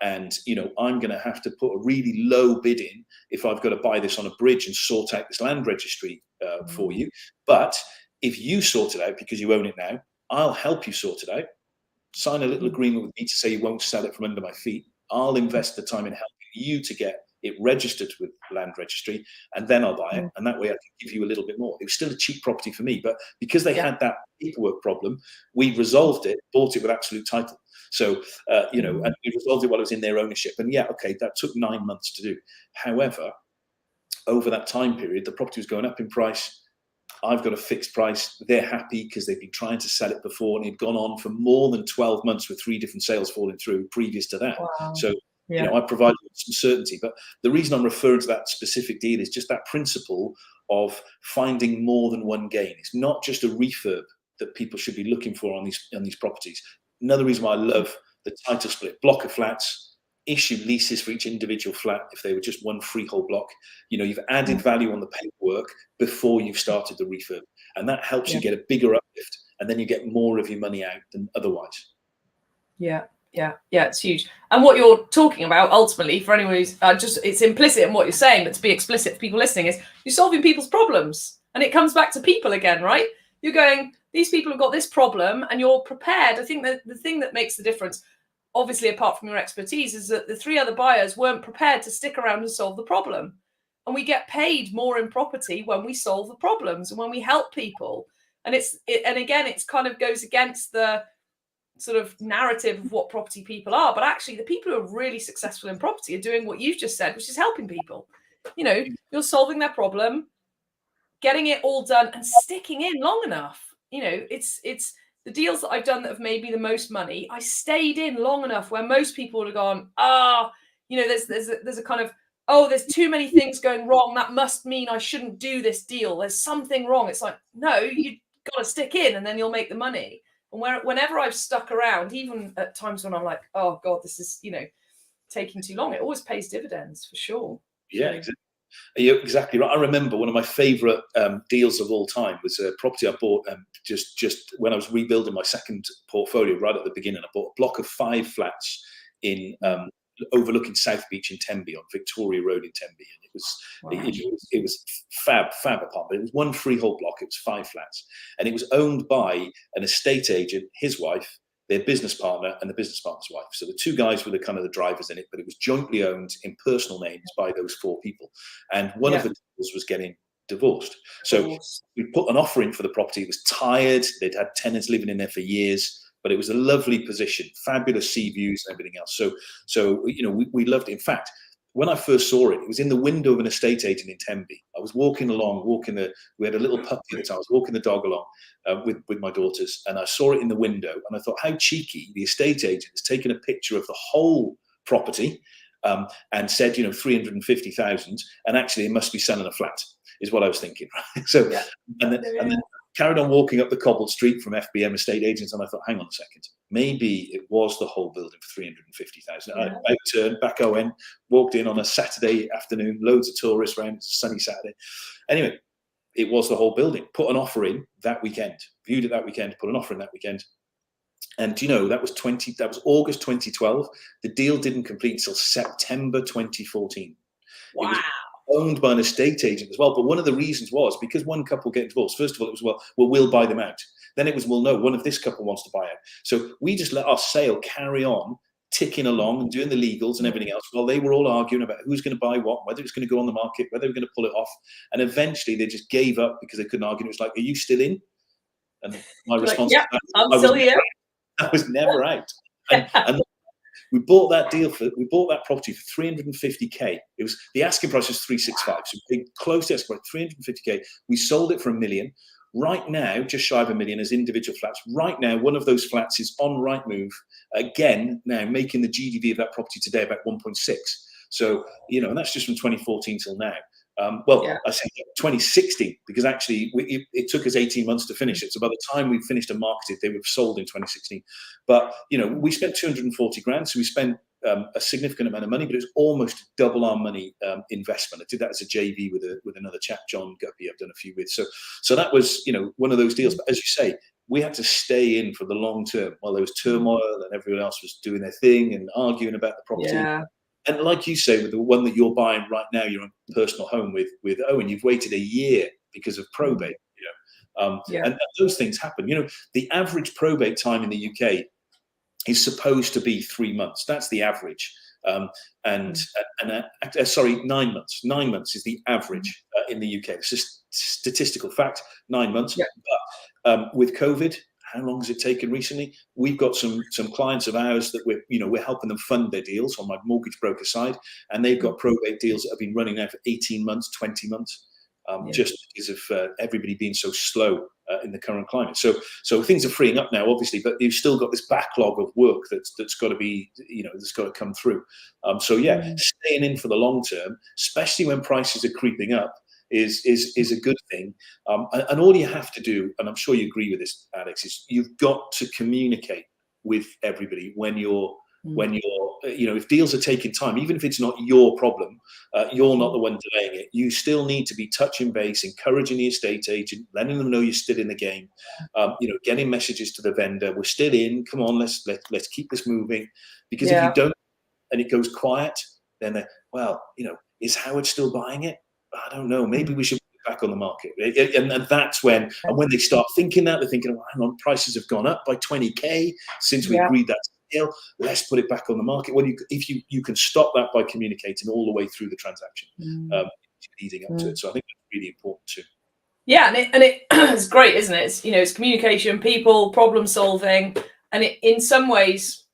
And, I'm going to have to put a really low bid in if I've got to buy this on a bridge and sort out this land registry for you. But if you sort it out because you own it now, I'll help you sort it out. Sign a little agreement with me to say you won't sell it from under my feet. I'll invest the time in helping you to get it registered with land registry, and then I'll buy it. And that way I can give you a little bit more. It was still a cheap property for me, but because they had that paperwork problem, we resolved it, bought it with absolute title. So, and we resolved it while it was in their ownership. And that took 9 months to do. However, over that time period, the property was going up in price. I've got a fixed price. They're happy because they've been trying to sell it before, and it'd gone on for more than 12 months with 3 different sales falling through previous to that. Wow. So, I provided some certainty. But the reason I'm referring to that specific deal is just that principle of finding more than one gain. It's not just a refurb that people should be looking for on these properties. Another reason why I love the title split, block of flats, issue leases for each individual flat if they were just one freehold block. You've added value on the paperwork before you've started the refurb, and that helps you get a bigger uplift, and then you get more of your money out than otherwise. Yeah, it's huge. And what you're talking about ultimately, for anyone who's it's implicit in what you're saying, but to be explicit for people listening, is you're solving people's problems, and it comes back to people again, right? You're going, these people have got this problem, and you're prepared. I think that the thing that makes the difference, obviously apart from your expertise, is that the 3 other buyers weren't prepared to stick around and solve the problem. And we get paid more in property when we solve the problems and when we help people. And again, it's kind of goes against the sort of narrative of what property people are, but actually the people who are really successful in property are doing what you've just said, which is helping people. You're solving their problem, getting it all done, and sticking in long enough. It's the deals that I've done that have made me the most money. I stayed in long enough where most people would have gone, there's a kind of, there's too many things going wrong. That must mean I shouldn't do this deal. There's something wrong. It's like, no, you got to stick in and then you'll make the money. And whenever I've stuck around, even at times when I'm like, oh God, this is, taking too long, it always pays dividends for sure. Yeah, exactly. You're exactly right. I remember one of my favorite deals of all time was a property I bought just when I was rebuilding my second portfolio right at the beginning. I bought a block of 5 flats in overlooking South Beach in Tenby, on Victoria Road in Tenby, and it was fab apartment. It was one freehold block. It was 5 flats, and it was owned by an estate agent, his wife, their business partner, and the business partner's wife. So the 2 guys were the kind of the drivers in it, but it was jointly owned in personal names by those 4 people. And one of the couples was getting divorced. So we put an offer in for the property. It was tired. They'd had tenants living in there for years, but it was a lovely position, fabulous sea views and everything else. So we loved it. In fact, when I first saw it, it was in the window of an estate agent in Tenby. I was walking along, we had a little puppy at the time. I was walking the dog along with my daughters, and I saw it in the window, and I thought, how cheeky. The estate agent has taken a picture of the whole property and said, 350,000, and actually it must be selling a flat, is what I was thinking. Right? So, and then carried on walking up the cobbled street from FBM estate agents, and I thought, hang on a second, maybe it was the whole building for 350,000. I turned back, I went, walked in on a Saturday afternoon, loads of tourists around, it's a sunny Saturday. Anyway, it was the whole building. Put an offer in that weekend, viewed it that weekend, put an offer in that weekend. And that was August 2012. The deal didn't complete until September 2014. Wow. It was owned by an estate agent as well. But one of the reasons was because one couple get divorced. First of all, it was, we'll buy them out. Then it was, no, one of this couple wants to buy out. So we just let our sale carry on ticking along and doing the legals and everything else, while they were all arguing about who's going to buy what, whether it's going to go on the market, whether they were going to pull it off. And eventually they just gave up because they couldn't argue. It was like, are you still in? And my response yeah, to that, I'm still here. I was never out. And we bought that property for 350k. It was, the asking price was 365. So we closed the asking price 350k. We sold it for $1 million. Right now, just shy of $1 million as individual flats. Right now, one of those flats is on Rightmove, again, now making the GDV of that property today about 1.6. So, and that's just from 2014 till now. I say 2016, because actually it took us 18 months to finish it. So by the time we finished and marketed, they were sold in 2016. But, we spent 240 grand. So we spent a significant amount of money, but it was almost double our money investment. I did that as a JV with another chap, John Guppy, I've done a few with. So that was, one of those deals. But as you say, we had to stay in for the long term while there was turmoil and everyone else was doing their thing and arguing about the property. Yeah. And like you say, with the one that you're buying right now, your own personal home with Owen, you've waited a year because of probate. And those things happen. The average probate time in the UK is supposed to be 3 months. That's the average. 9 months. 9 months is the average in the UK. It's just statistical fact. 9 months. Yeah. But with COVID, how long has it taken recently? We've got some clients of ours that we're helping them fund their deals on my mortgage broker side, and they've got probate deals that have been running now for 18 months, 20 months, just because of everybody being so slow in the current climate. So things are freeing up now, obviously, but you've still got this backlog of work that's got to be, that's got to come through. Staying in for the long term, especially when prices are creeping up, is a good thing. And all you have to do, and I'm sure you agree with this, Alex, is you've got to communicate with everybody when you're, if deals are taking time, even if it's not your problem, you're not the one delaying it. You still need to be touching base, encouraging the estate agent, letting them know you're still in the game, getting messages to the vendor. We're still in. Come on, let's keep this moving. Because if you don't, and it goes quiet, then they're, is Howard still buying it? I don't know. Maybe we should put it back on the market. And that's when they start thinking that, they're thinking, hang on, prices have gone up by 20k since we agreed that deal. Let's put it back on the market. Well, if you can stop that by communicating all the way through the transaction, leading up to it. So I think that's really important too. Yeah, and it's great, isn't it? It's communication, people, problem solving, and in some ways,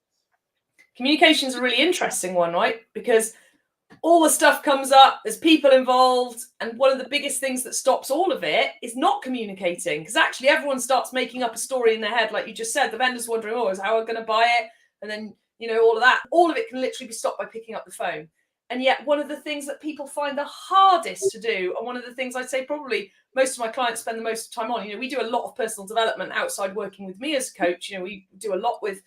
communication is a really interesting one, right? Because all the stuff comes up, there's people involved, and one of the biggest things that stops all of it is not communicating, because actually everyone starts making up a story in their head, like you just said. The vendor's wondering, is Howard going to buy it? And then, all of that. All of it can literally be stopped by picking up the phone. And yet one of the things that people find the hardest to do, and one of the things I'd say probably most of my clients spend the most time on, we do a lot of personal development outside working with me as a coach. We do a lot with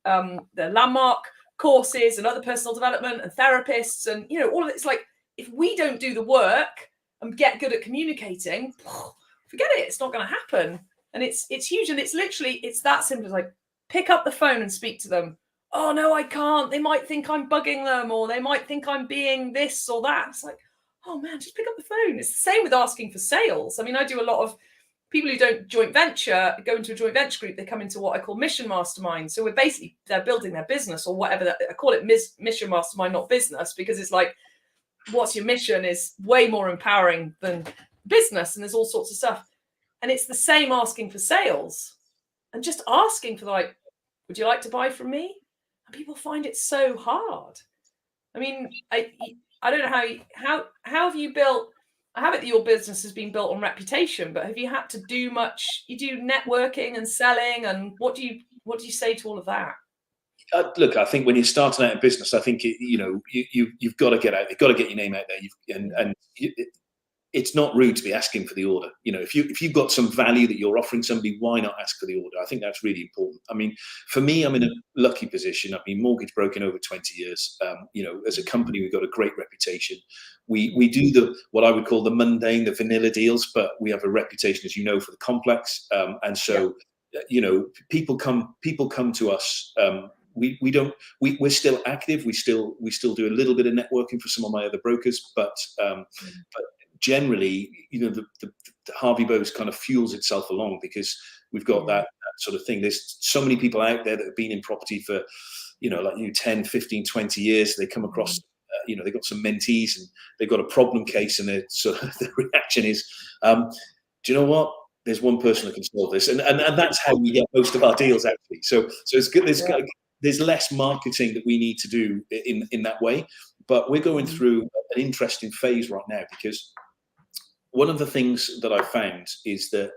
the Landmark courses and other personal development and therapists, and all of it. It's like, if we don't do the work and get good at communicating, forget it, it's not going to happen. And it's huge, and it's that simple as like, pick up the phone and speak to them. Oh no, I can't, they might think I'm bugging them, or they might think I'm being this or that. It's like, oh man, just pick up the phone. It's the same with asking for sales. I mean, I do a lot of people who don't joint venture, go into a joint venture group, they come into what I call mission mastermind. So they're building their business or whatever. I call it mission mastermind, not business, because it's like, what's your mission is way more empowering than business. And there's all sorts of stuff. And it's the same asking for sales and just asking for like, would you like to buy from me? And people find it so hard. I mean, I don't know how have you built, I have it that your business has been built on reputation, but have you had to do much? You do networking and selling, and what do you say to all of that? Look, I think when you're starting out in business, I think you've got to get out. You've got to get your name out there. It's not rude to be asking for the order. If you've got some value that you're offering somebody, why not ask for the order? I think that's really important. I mean, for me, I'm in a lucky position. I've been mortgage broking over 20 years. As a company, we've got a great reputation. We do what I would call the mundane, the vanilla deals, but we have a reputation, as you know, for the complex. And so, people come to us. We're still active. We still do a little bit of networking for some of my other brokers, but generally, the Harvey Bowes kind of fuels itself along because we've got that sort of thing. There's so many people out there that have been in property for, like 10, 15, 20 years, they come across, they got some mentees and they've got a problem case, and the reaction is, do you know what? There's one person that can solve this, and that's how we get most of our deals, actually. So it's good. There's less marketing that we need to do in that way, but we're going through an interesting phase right now, because one of the things that I found is that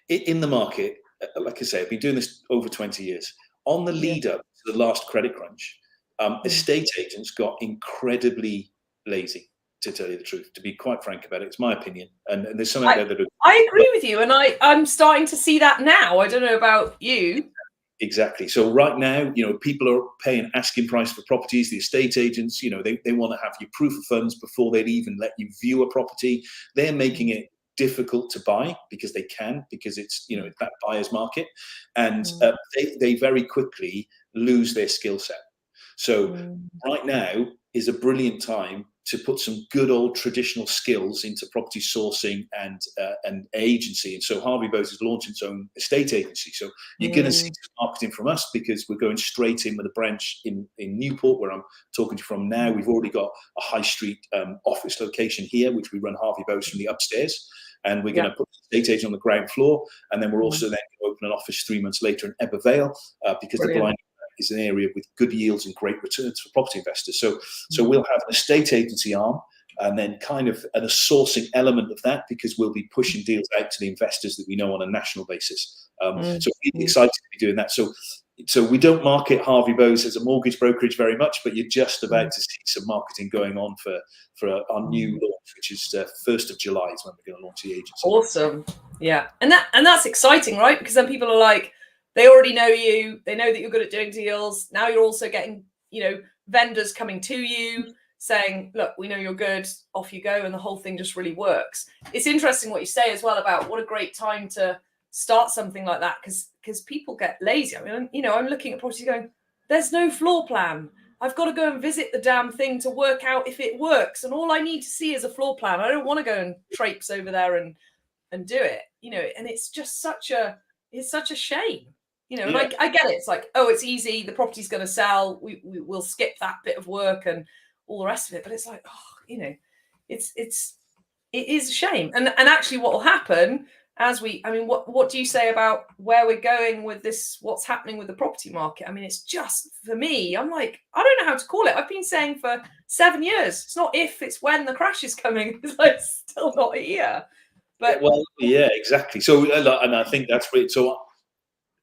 in the market, like I say, I've been doing this over 20 years. On the lead up to the last credit crunch, estate agents got incredibly lazy, to tell you the truth. To be quite frank about it, it's my opinion, and there's some out there that I agree with you, and I'm starting to see that now. I don't know about you. Exactly. So right now, people are paying asking price for properties. The estate agents, they want to have your proof of funds before they'd even let you view a property. They're making it difficult to buy because it's that buyer's market, and they very quickly lose their skill set. So right now is a brilliant time to put some good old traditional skills into property sourcing and agency. And so Harvey Bowes is launching its own estate agency. So you're going to see some marketing from us, because we're going straight in with a branch in Newport, where I'm talking to you from now. We've already got a high street office location here, which we run Harvey Bowes from the upstairs. And we're going to put the estate agent on the ground floor. And then we're also then going to open an office 3 months later in Ebbw Vale, because the blind is an area with good yields and great returns for property investors. So we'll have an estate agency arm, and then kind of a sourcing element of that, because we'll be pushing deals out to the investors that we know on a national basis. So really excited to be doing that. So we don't market Harvey Bowes as a mortgage brokerage very much, but you're just about to see some marketing going on for our new launch, which is 1st of July is when we're going to launch the agency. Awesome. Yeah. And that's exciting, right? Because then people are like, they already know you. They know that you're good at doing deals. Now you're also getting, vendors coming to you saying, look, we know you're good, off you go. And the whole thing just really works. It's interesting what you say as well about what a great time to start something like that, because people get lazy. I mean, I'm looking at property going, there's no floor plan. I've got to go and visit the damn thing to work out if it works. And all I need to see is a floor plan. I don't want to go and traipse over there and do it, and it's just such a shame. And I get it. It's like, oh, it's easy. The property's going to sell. We'll skip that bit of work and all the rest of it. But it's like, it is a shame. And actually what will happen what do you say about where we're going with this, what's happening with the property market? I mean, it's just, for me, I'm like, I don't know how to call it. I've been saying for 7 years, it's not if, it's when the crash is coming. It's like still not here. But exactly. So, and I think that's great. So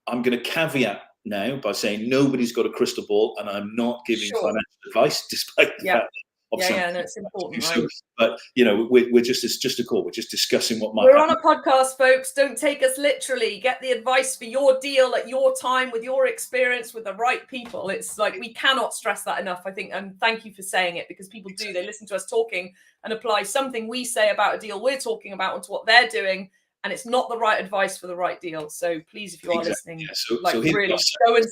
I'm going to caveat now by saying nobody's got a crystal ball, and I'm not giving financial advice, despite the fact that no, it's important, right? But we're just, it's just a call. We're just discussing what might We're happen. on a podcast, folks. Don't take us literally. Get the advice for your deal at your time, with your experience, with the right people. It's like, we cannot stress that enough, I think. And thank you for saying it, because people do. They listen to us talking and apply something we say about a deal we're talking about onto what they're doing. And it's not the right advice for the right deal. So please, if you are listening, really go and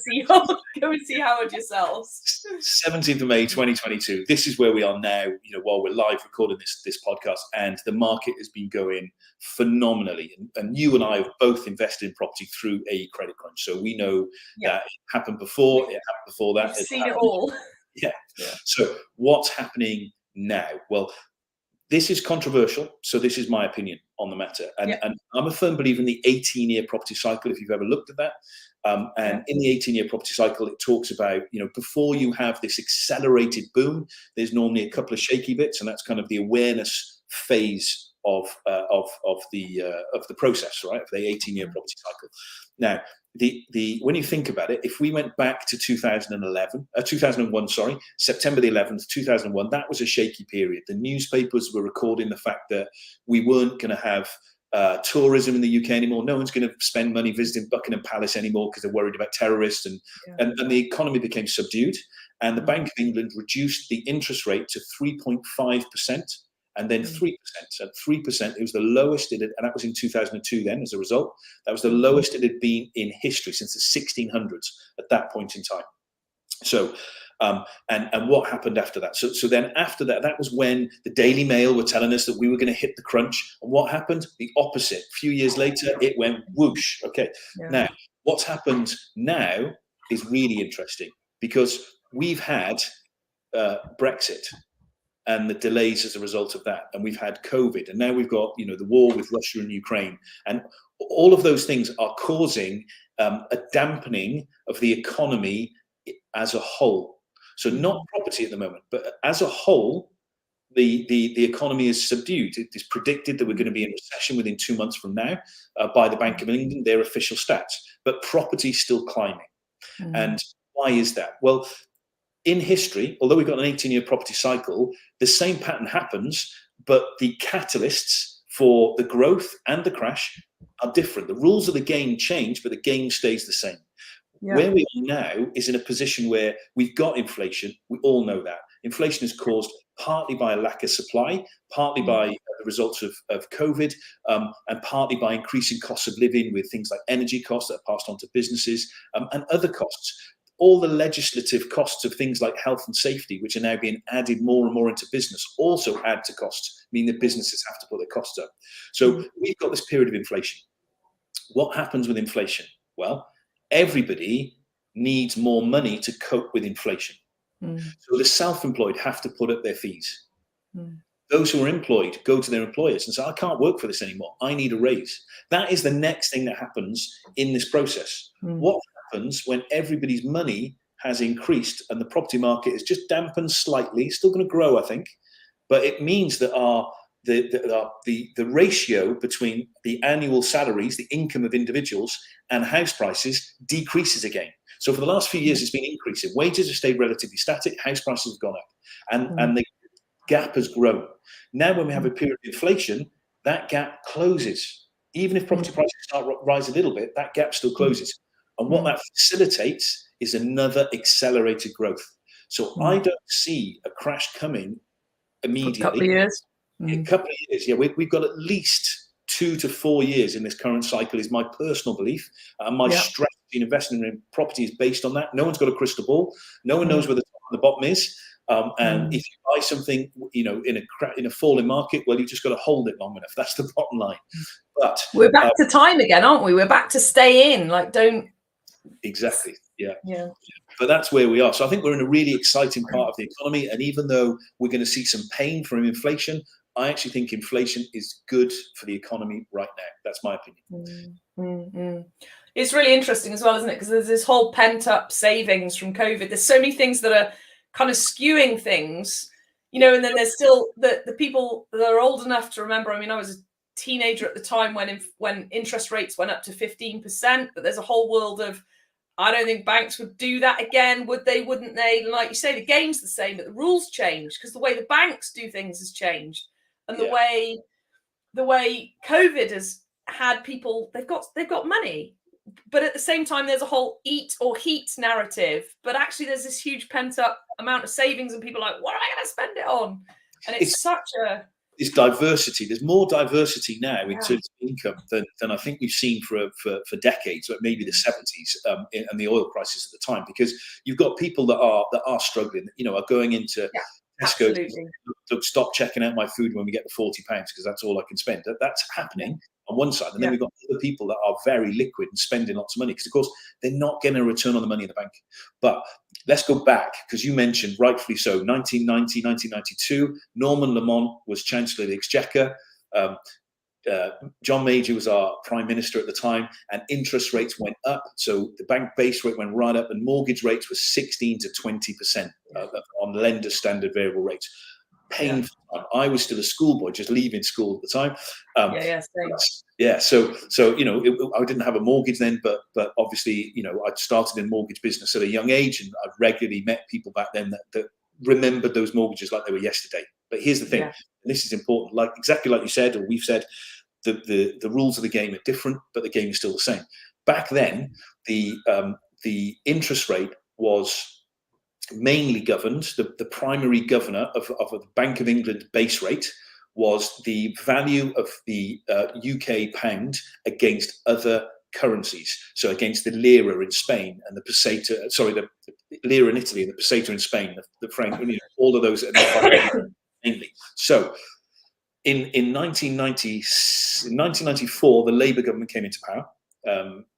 see Howard yourselves. 17th of May 2022. This is where we are now, while we're live recording this podcast, and the market has been going phenomenally. And you and I have both invested in property through a credit crunch. So we know that it happened before, it happened before that. We've seen it all. Yeah. So what's happening now? Well, this is controversial, so this is my opinion on the matter. And I'm a firm believer in the 18-year property cycle, if you've ever looked at that. And in the 18-year property cycle, it talks about, before you have this accelerated boom, there's normally a couple of shaky bits, and that's kind of the awareness phase of the process, right? Of the 18-year property cycle. Now, when you think about it, if we went back to 2001, September the 11th, 2001, that was a shaky period. The newspapers were recording the fact that we weren't going to have tourism in the UK anymore. No one's going to spend money visiting Buckingham Palace anymore because they're worried about terrorists, and the economy became subdued. And the Bank of England reduced the interest rate to 3.5%. And then 3%. So 3%, it was the lowest it had, and that was in 2002 then, as a result. That was the lowest it had been in history since the 1600s at that point in time. So, and what happened after that? So then after that, that was when the Daily Mail were telling us that we were going to hit the crunch. And what happened? The opposite. A few years later, it went whoosh. Okay. Now, what's happened now is really interesting, because we've had Brexit and the delays as a result of that, and we've had COVID, and now we've got the war with Russia and Ukraine, and all of those things are causing a dampening of the economy as a whole. So not property at the moment, but as a whole, the economy is subdued. It is predicted that we're going to be in recession within 2 months from now by the Bank of England, their official stats. But property is still climbing. And why is that? Well, in history, although we've got an 18-year property cycle, the same pattern happens, but the catalysts for the growth and the crash are different. The rules of the game change, but the game stays the same. Yeah. Where we are now is in a position where we've got inflation. We all know that. Inflation is caused partly by a lack of supply, partly by the results of COVID, and partly by increasing costs of living with things like energy costs that are passed on to businesses, and other costs. All the legislative costs of things like health and safety, which are now being added more and more into business, also add to costs, meaning that businesses have to put their costs up. So we've got this period of inflation. What happens with inflation? Well, everybody needs more money to cope with inflation. So the self-employed have to put up their fees. Those who are employed go to their employers and say, I can't work for this anymore. I need a raise. That is the next thing that happens in this process. What happens when everybody's money has increased and the property market is just dampened slightly, still going to grow, I think, but it means that the ratio between the annual salaries, the income of individuals, and house prices decreases again. So for the last few years, it's been increasing. Wages have stayed relatively static. House prices have gone up, and the gap has grown. Now, when we have a period of inflation, that gap closes. Even if property prices start to rise a little bit, that gap still closes. And what that facilitates is another accelerated growth. So I don't see a crash coming immediately. A couple of years. In a couple of years, yeah. We've got at least 2 to 4 years in this current cycle, is my personal belief. My strategy in investing in property is based on that. No one's got a crystal ball. No one knows where the top and the bottom is. And if you buy something, in a falling market, well, you just got to hold it long enough. That's the bottom line. But we're back to time again, aren't we? We're back to stay in. Like, don't. Exactly. Yeah. But that's where we are. So I think we're in a really exciting part of the economy. And even though we're going to see some pain from inflation, I actually think inflation is good for the economy right now. That's my opinion. It's really interesting as well, isn't it? Because there's this whole pent up savings from COVID. There's so many things that are kind of skewing things, and then there's still the people that are old enough to remember. I mean, I was a teenager at the time when interest rates went up to 15%, but there's a whole world of, I don't think banks would do that again. Would they? Wouldn't they? And like you say, the game's the same, but the rules change because the way the banks do things has changed. And the way COVID has had people, they've got money, but at the same time, there's a whole eat or heat narrative. But actually, there's this huge pent up amount of savings, and people are like, what am I going to spend it on? And it's It's diversity. There's more diversity now in terms of income than I think we've seen for decades, or maybe the 70s and the oil crisis at the time, because you've got people that are struggling, are going into Tesco, look, stop checking out my food when we get to £40 because that's all I can spend. That's happening on one side. And then we've got other people that are very liquid and spending lots of money because, of course, they're not getting a return on the money in the bank. But let's go back, because you mentioned, rightfully so, 1990, 1992, Norman Lamont was Chancellor of the Exchequer. John Major was our Prime Minister at the time, and interest rates went up. So the bank base rate went right up, and mortgage rates were 16 to 20% on lender standard variable rates. Painful time. I was still a schoolboy, just leaving school at the time. So I didn't have a mortgage then, but obviously, I'd started in mortgage business at a young age, and I'd regularly met people back then that remembered those mortgages like they were yesterday. But here's the thing, and this is important, exactly like you said, or we've said, the rules of the game are different, but the game is still the same. Back then, the interest rate was mainly governed, the primary governor of the Bank of England base rate was the value of the UK pound against other currencies. So against the lira in Spain and the peseta, the lira in Italy and the peseta in Spain, the franc, all of those mainly. So in 1994, the Labour government came into power.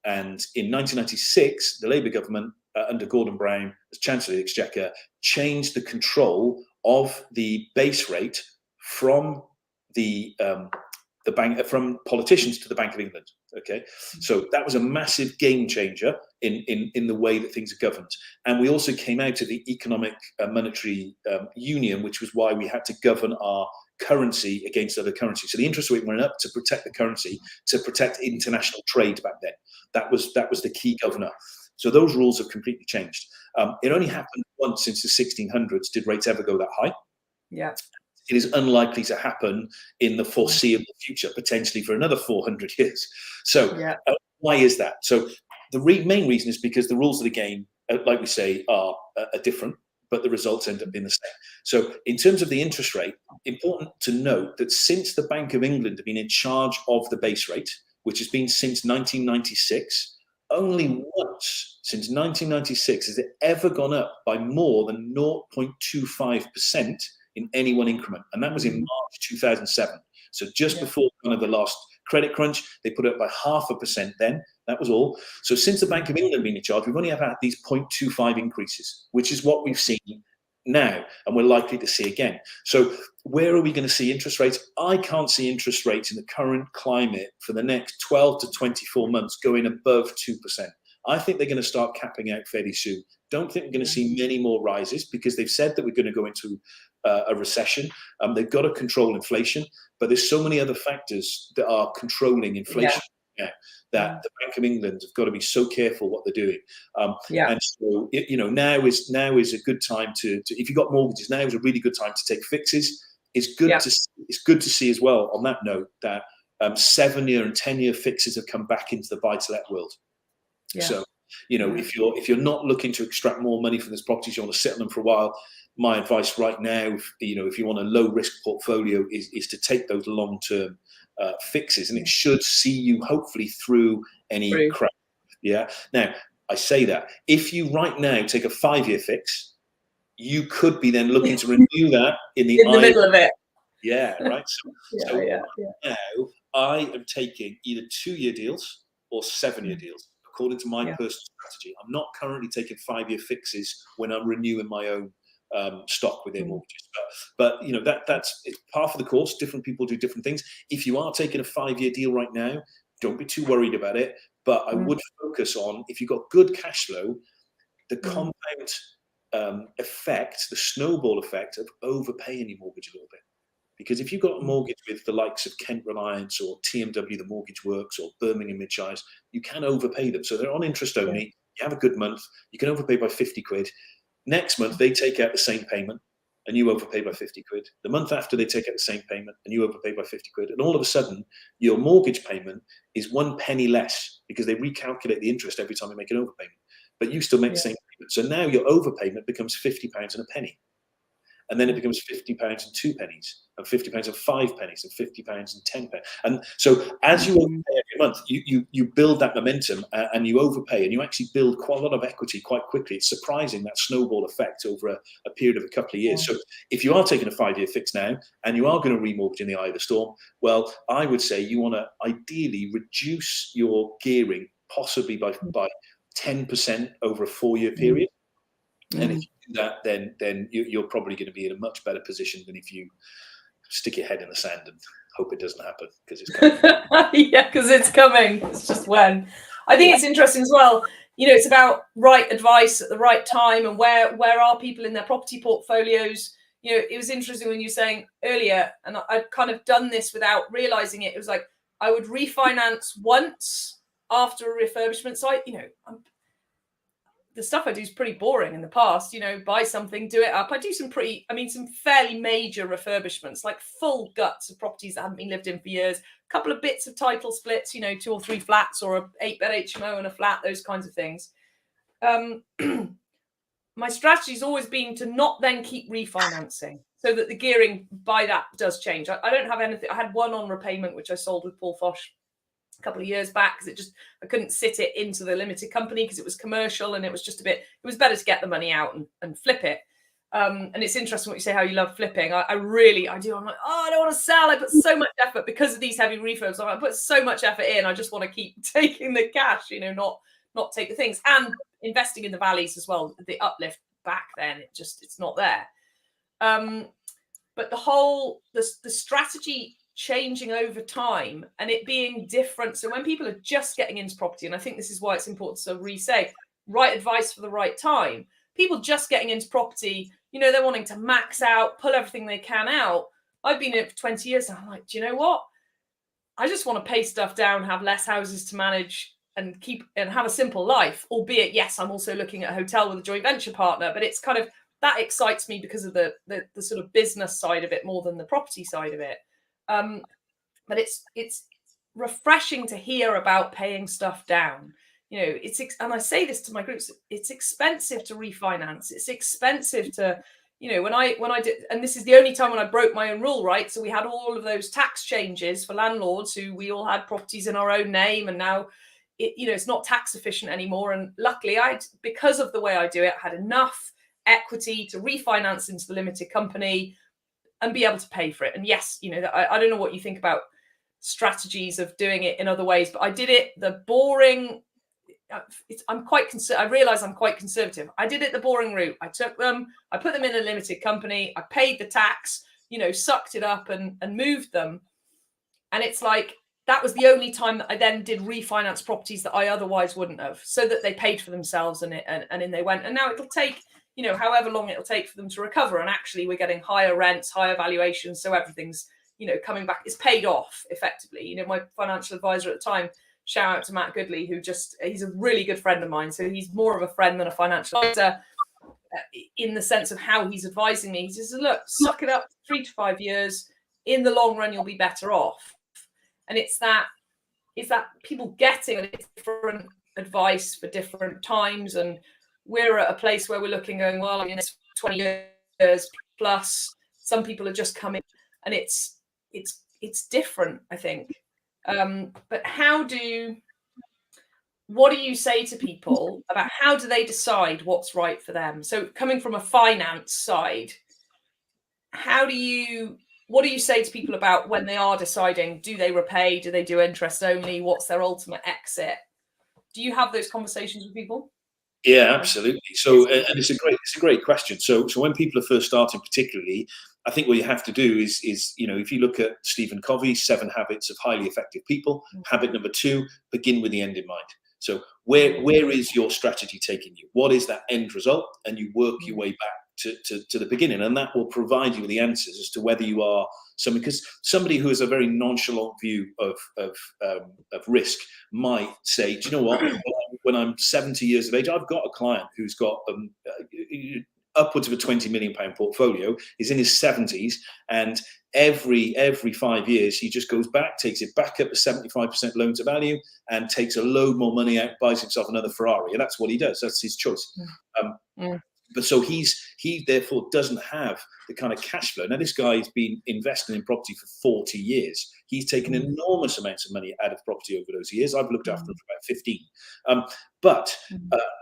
And in 1996, the Labour government under Gordon Brown as Chancellor of the Exchequer, changed the control of the base rate from the bank, from politicians to the Bank of England. Okay, so that was a massive game changer in the way that things are governed. And we also came out of the economic monetary union, which was why we had to govern our currency against other currencies. So the interest rate went up to protect the currency, to protect international trade back then. That was the key governor. So those rules have completely changed. It only happened once since the 1600s did rates ever go that high. Yeah. It is unlikely to happen in the foreseeable future, potentially for another 400 years. So why is that? So the main reason is because the rules of the game, like we say, are different, but the results end up being the same. So in terms of the interest rate, important to note that since the Bank of England have been in charge of the base rate, which has been since 1996, only once since 1996 has it ever gone up by more than 0.25% in any one increment. And that was in March 2007. So just before kind of the last credit crunch, they put it up by 0.5% then. That was all. So since the Bank of England been in charge, we've only ever had these 0.25 increases, which is what we've seen now, and we're likely to see again. So where are we going to see interest rates? I can't see interest rates in the current climate for the next 12 to 24 months going above 2%. I think they're going to start capping out fairly soon. Don't think we're going to see many more rises because they've said that we're going to go into a recession. They've got to control inflation, but there's so many other factors that are controlling inflation. That the Bank of England have got to be so careful what they're doing. And so, now is a good time to if you've got mortgages, now is a really good time to take fixes. It's good to see as well on that note that 7-year and 10-year fixes have come back into the buy-to-let world. So, if you're not looking to extract more money from those properties, you want to sit on them for a while. My advice right now, if you want a low risk portfolio, is to take those long-term fixes, and it should see you hopefully through any crash. Now I say that if you right now take a 5-year fix, you could be then looking to renew that in the middle of it. Right. So now I am taking either 2-year deals or 7-year deals according to my personal strategy. I'm not currently taking 5-year fixes when I'm renewing my own stock within mortgages, but that's it's par for the course. Different people do different things. If you are taking a 5-year deal right now, don't be too worried about it, but I would focus on, if you've got good cash flow, the compound effect, the snowball effect of overpaying your mortgage a little bit. Because if you've got a mortgage with the likes of Kent Reliance or TMW, the Mortgage Works, or Birmingham Midshires, you can overpay them. So they're on interest only. You have a good month, you can overpay by 50 quid. Next month, they take out the same payment and you overpay by 50 quid. The month after, they take out the same payment and you overpay by 50 quid. And all of a sudden, your mortgage payment is 1 penny less because they recalculate the interest every time you make an overpayment. But you still make the same payment. So now your overpayment becomes £50 and a penny. And then it becomes £50 and 2 pennies, and £50 and 5 pennies, and £50 and 10 pennies. And so as you overpay every month, you build that momentum and you overpay, and you actually build quite a lot of equity quite quickly. It's surprising, that snowball effect over a period of a couple of years. So if you are taking a 5-year fix now and you are going to remortgage in the eye of the storm, well, I would say you want to ideally reduce your gearing possibly by 10% over a 4-year period. And if you do that, then you're probably going to be in a much better position than if you stick your head in the sand and hope it doesn't happen, because it's coming. because it's coming. It's just when. I think it's interesting as well. It's about right advice at the right time, and where are people in their property portfolios. It was interesting when you were saying earlier, and I'd kind of done this without realizing it. It was like I would refinance once after a refurbishment. So the stuff I do is pretty boring in the past, buy something, do it up. I do some fairly major refurbishments, like full guts of properties that haven't been lived in for years, a couple of bits of title splits, 2 or 3 flats or a 8-bed HMO and a flat, those kinds of things. My strategy has always been to not then keep refinancing, so that the gearing by that does change. I don't have anything. I had one on repayment, which I sold with Paul Fosh a couple of years back, because I couldn't sit it into the limited company because it was commercial, and it was just it was better to get the money out and flip it. And it's interesting what you say, how you love flipping. I do. I'm like, I don't want to sell. I put so much effort because of these heavy refurbs. I put so much effort in. I just want to keep taking the cash, not not take the things, and investing in the valleys as well. The uplift back then, it's not there. But the strategy changing over time and it being different. So when people are just getting into property, and I think this is why it's important to re-say, right advice for the right time. People just getting into property, they're wanting to max out, pull everything they can out. I've been in it for 20 years. And I'm like, do you know what? I just want to pay stuff down, have less houses to manage and have a simple life, albeit, yes, I'm also looking at a hotel with a joint venture partner, but it's kind of, that excites me because of the sort of business side of it more than the property side of it. But it's refreshing to hear about paying stuff down. And I say this to my groups, it's expensive to refinance. It's expensive to, when I did, and this is the only time when I broke my own rule, right? So we had all of those tax changes for landlords who we all had properties in our own name, and now it's not tax efficient anymore. And luckily because of the way I do it, I had enough equity to refinance into the limited company and be able to pay for it. And yes, I don't know what you think about strategies of doing it in other ways, but I did it the boring. I realize I'm quite conservative. I did it the boring route. I took them, I put them in a limited company, I paid the tax, sucked it up and moved them. And it's like, that was the only time that I then did refinance properties that I otherwise wouldn't have, so that they paid for themselves and in they went. And now it'll take, however long it'll take for them to recover. And actually we're getting higher rents, higher valuations. So everything's, coming back. It's paid off effectively. My financial advisor at the time, shout out to Matt Goodley, he's a really good friend of mine. So he's more of a friend than a financial advisor in the sense of how he's advising me. He says, look, suck it up 3 to 5 years. In the long run, you'll be better off. And it's that people getting different advice for different times. And we're at a place where we're looking going, well, it's 20 years plus. Some people are just coming, and it's different, I think. But what do you say to people about how do they decide what's right for them? So coming from a finance side, what do you say to people about when they are deciding, do they repay? Do they do interest only? What's their ultimate exit? Do you have those conversations with people? Yeah, absolutely. So, and it's a great question. So when people are first starting, particularly, I think what you have to do is if you look at Stephen Covey's 7 Habits of Highly Effective People, habit number 2, begin with the end in mind. So where is your strategy taking you? What is that end result? And you work your way back to the beginning, and that will provide you with the answers as to whether you are somebody, because somebody who has a very nonchalant view of risk might say, do you know what, when I'm 70 years of age, I've got a client who's got upwards of a £20 million portfolio, is in his 70s, and every 5 years he just goes back, takes it back up to 75% loan to value, and takes a load more money out, buys himself another Ferrari, and that's what he does. That's his choice. But so he therefore doesn't have the kind of cash flow. Now, this guy's been investing in property for 40 years. He's taken enormous amounts of money out of property over those years. I've looked after him for about 15. But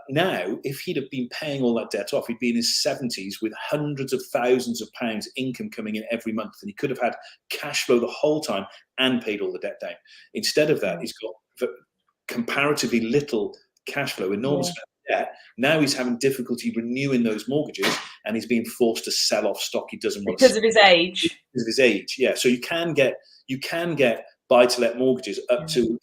now, if he'd have been paying all that debt off, he'd be in his 70s with hundreds of thousands of pounds income coming in every month, and he could have had cash flow the whole time and paid all the debt down. Instead of that, he's got comparatively little cash flow, enormous amount of debt. Now he's having difficulty renewing those mortgages, and he's being forced to sell off stock he doesn't want because of his age. Because of his age, yeah. So you can get buy-to-let mortgages up to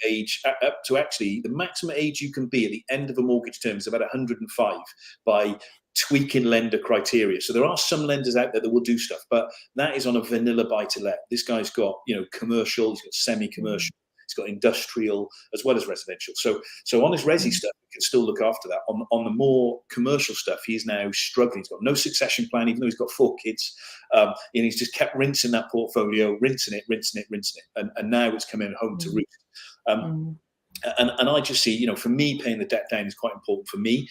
actually the maximum age you can be at the end of a mortgage term is about 105 by tweaking lender criteria. So there are some lenders out there that will do stuff, but that is on a vanilla buy-to-let. This guy's got commercial, he's got semi-commercial, he's got industrial as well as residential. So on his resi stuff, he can still look after that. On the more commercial stuff, he's now struggling. He's got no succession plan, even though he's got 4 kids. And he's just kept rinsing that portfolio, rinsing it. And now it's coming home to roost. And I just see, for me, paying the debt down is quite important for me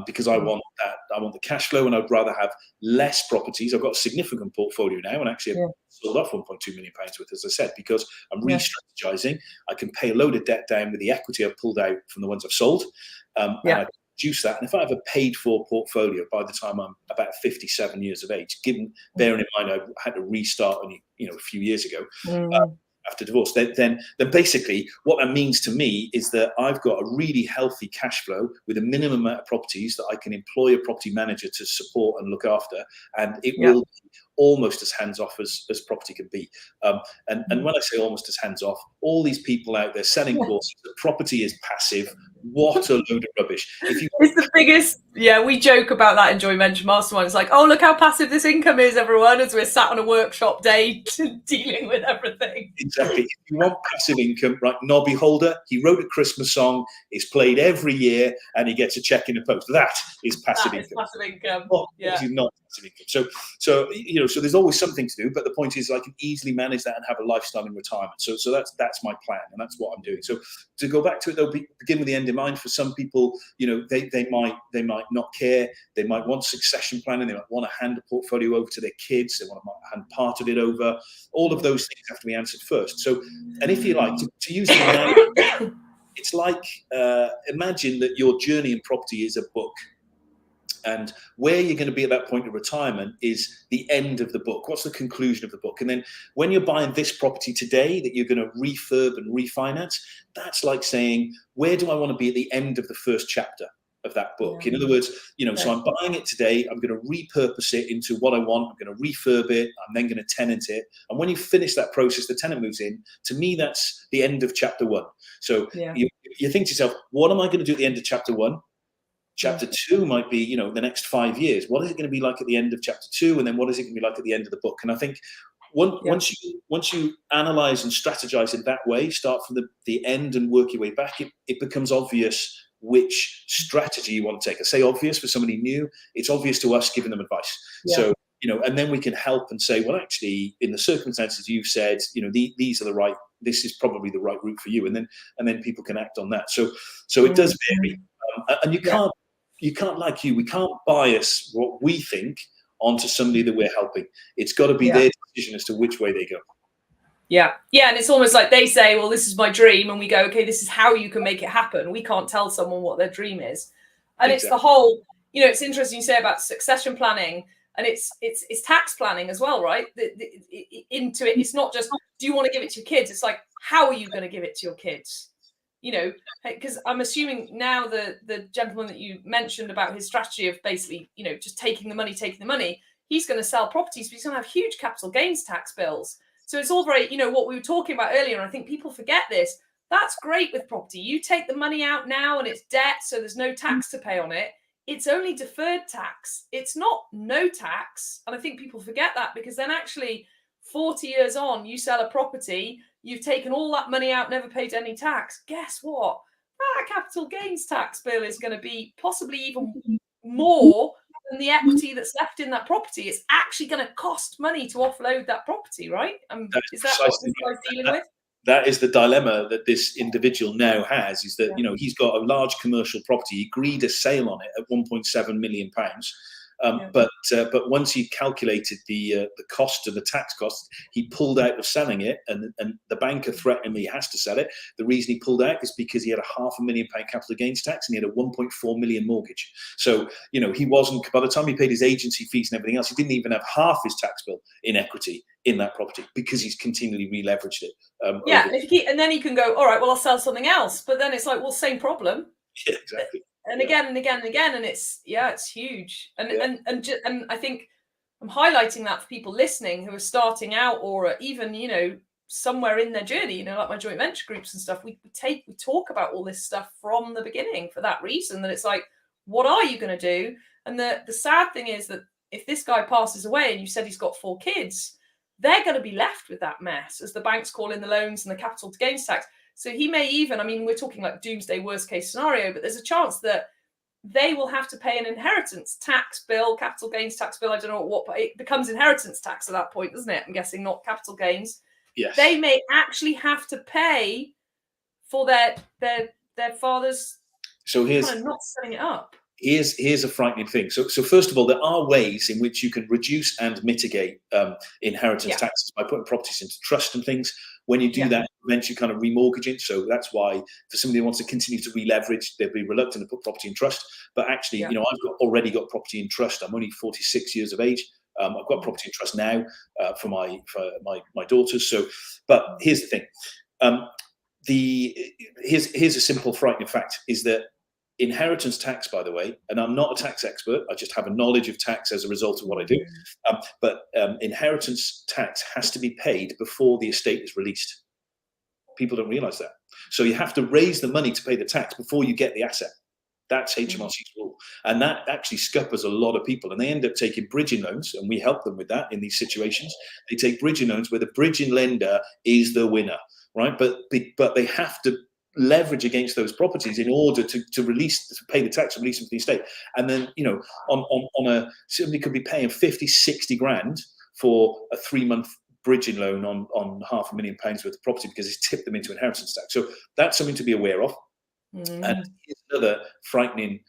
because I want that. I want the cash flow, and I'd rather have less properties. I've got a significant portfolio now, and actually I've sold off £1.2 million worth, as I said, because I'm re-strategizing. I can pay a load of debt down with the equity I've pulled out from the ones I've sold, and I reduce that. And if I have a paid-for portfolio by the time I'm about 57 years of age, bearing in mind I had to restart only a few years ago. after divorce, then basically what that means to me is that I've got a really healthy cash flow with a minimum amount of properties that I can employ a property manager to support and look after, and it will be almost as hands-off as property can be. And when I say almost as hands-off, all these people out there selling courses that property is passive, what a load of rubbish. It's the biggest, we joke about that in Joint Venture Mastermind. It's like, oh, look how passive this income is, everyone, as we're sat on a workshop day dealing with everything. Exactly. If you want passive income, right, Nobby Holder, he wrote a Christmas song, it's played every year, and he gets a check in the post. That is passive income. Passive income. This is not passive income. So there's always something to do, but the point is I can easily manage that and have a lifestyle in retirement. So that's my plan, and that's what I'm doing. So to go back to it, though, begin with the end in mind. For some people, they might not care. They might want succession planning. They might want to hand a portfolio over to their kids. They want to hand part of it over. All of those things have to be answered first. So, and if you like to use the analogy, it's like imagine that your journey in property is a book. And where you're going to be at that point of retirement is the end of the book. What's the conclusion of the book? And then when you're buying this property today that you're going to refurb and refinance, that's like saying, where do I want to be at the end of the first chapter of that book? In other words, so I'm buying it today, I'm going to repurpose it into what I want, I'm going to refurb it, I'm then going to tenant it. And when you finish that process, the tenant moves in. To me, that's the end of chapter 1. So you think to yourself, what am I going to do at the end of chapter 1? Chapter 2 might be, the next 5 years. What is it going to be like at the end of chapter 2? And then what is it going to be like at the end of the book? And I think once you analyze and strategize in that way, start from the end and work your way back, it becomes obvious which strategy you want to take. I say obvious for somebody new, it's obvious to us giving them advice. So, and then we can help and say, well, actually, in the circumstances you've said, these are this is probably the right route for you. And then people can act on that. So it does vary. And you can't, we can't bias what we think onto somebody that we're helping. It's got to be their decision as to which way they go. Yeah. And it's almost like they say, well, this is my dream. And we go, okay, this is how you can make it happen. We can't tell someone what their dream is. And it's the whole, it's interesting you say about succession planning, and it's tax planning as well, right? Into it. It's not just, do you want to give it to your kids? It's like, how are you going to give it to your kids? Because I'm assuming now the gentleman that you mentioned about his strategy of basically, just taking the money, he's going to sell properties, but he's going to have huge capital gains tax bills. So it's all very, what we were talking about earlier, and I think people forget this. That's great with property. You take the money out now and it's debt, so there's no tax to pay on it. It's only deferred tax. It's not no tax. And I think people forget that, because then actually 40 years on, you sell a property, you've taken all that money out, never paid any tax. Guess what? That capital gains tax bill is going to be possibly even more than the equity that's left in that property. It's actually going to cost money to offload that property, right? Is that what this guy's dealing with? That is the dilemma that this individual now has, is that, he's got a large commercial property. He agreed a sale on it at £1.7 million. But once he calculated the cost of the tax costs, he pulled out of selling it, and the banker threatened him he has to sell it. The reason he pulled out is because he had a £500,000 capital gains tax and he had a 1.4 million mortgage. So, he wasn't, by the time he paid his agency fees and everything else, he didn't even have half his tax bill in equity in that property, because he's continually re-leveraged it. And then he can go, all right, well, I'll sell something else. But then it's like, well, same problem. Yeah, exactly. And again and again and again, and it's huge. And I think I'm highlighting that for people listening who are starting out, or even somewhere in their journey. Like my joint venture groups and stuff. We talk about all this stuff from the beginning for that reason. That it's like, what are you going to do? And the sad thing is that if this guy passes away, and you said he's got 4 kids, they're going to be left with that mess as the banks call in the loans and the capital gains tax. So he may even, we're talking like doomsday worst case scenario, but there's a chance that they will have to pay an inheritance tax bill, capital gains tax bill. I don't know what, but it becomes inheritance tax at that point, doesn't it? I'm guessing, not capital gains. Yes. They may actually have to pay for their father's. So here's kind of not setting it up. Here's a frightening thing. So first of all, there are ways in which you can reduce and mitigate inheritance taxes by putting properties into trust and things. When you do that, eventually kind of remortgaging. So that's why for somebody who wants to continue to re-leverage, they'd be reluctant to put property in trust. But actually, I've already got property in trust. I'm only 46 years of age. I've got property in trust now for my daughters. So, but here's the thing. Here's a simple frightening fact, is that inheritance tax, by the way, and I'm not a tax expert, I just have a knowledge of tax as a result of what I do, but inheritance tax has to be paid before the estate is released. People don't realize that. So you have to raise the money to pay the tax before you get the asset. That's HMRC's rule. And that actually scuppers a lot of people, and they end up taking bridging loans, and we help them with that in these situations. They take bridging loans where the bridging lender is the winner, right? But they have to leverage against those properties in order to pay the tax and release them to the estate. And then, you know, somebody could be paying 50, 60 grand for a 3-month bridging loan on £500,000 worth of property because it's tipped them into inheritance tax. So that's something to be aware of. And here's another frightening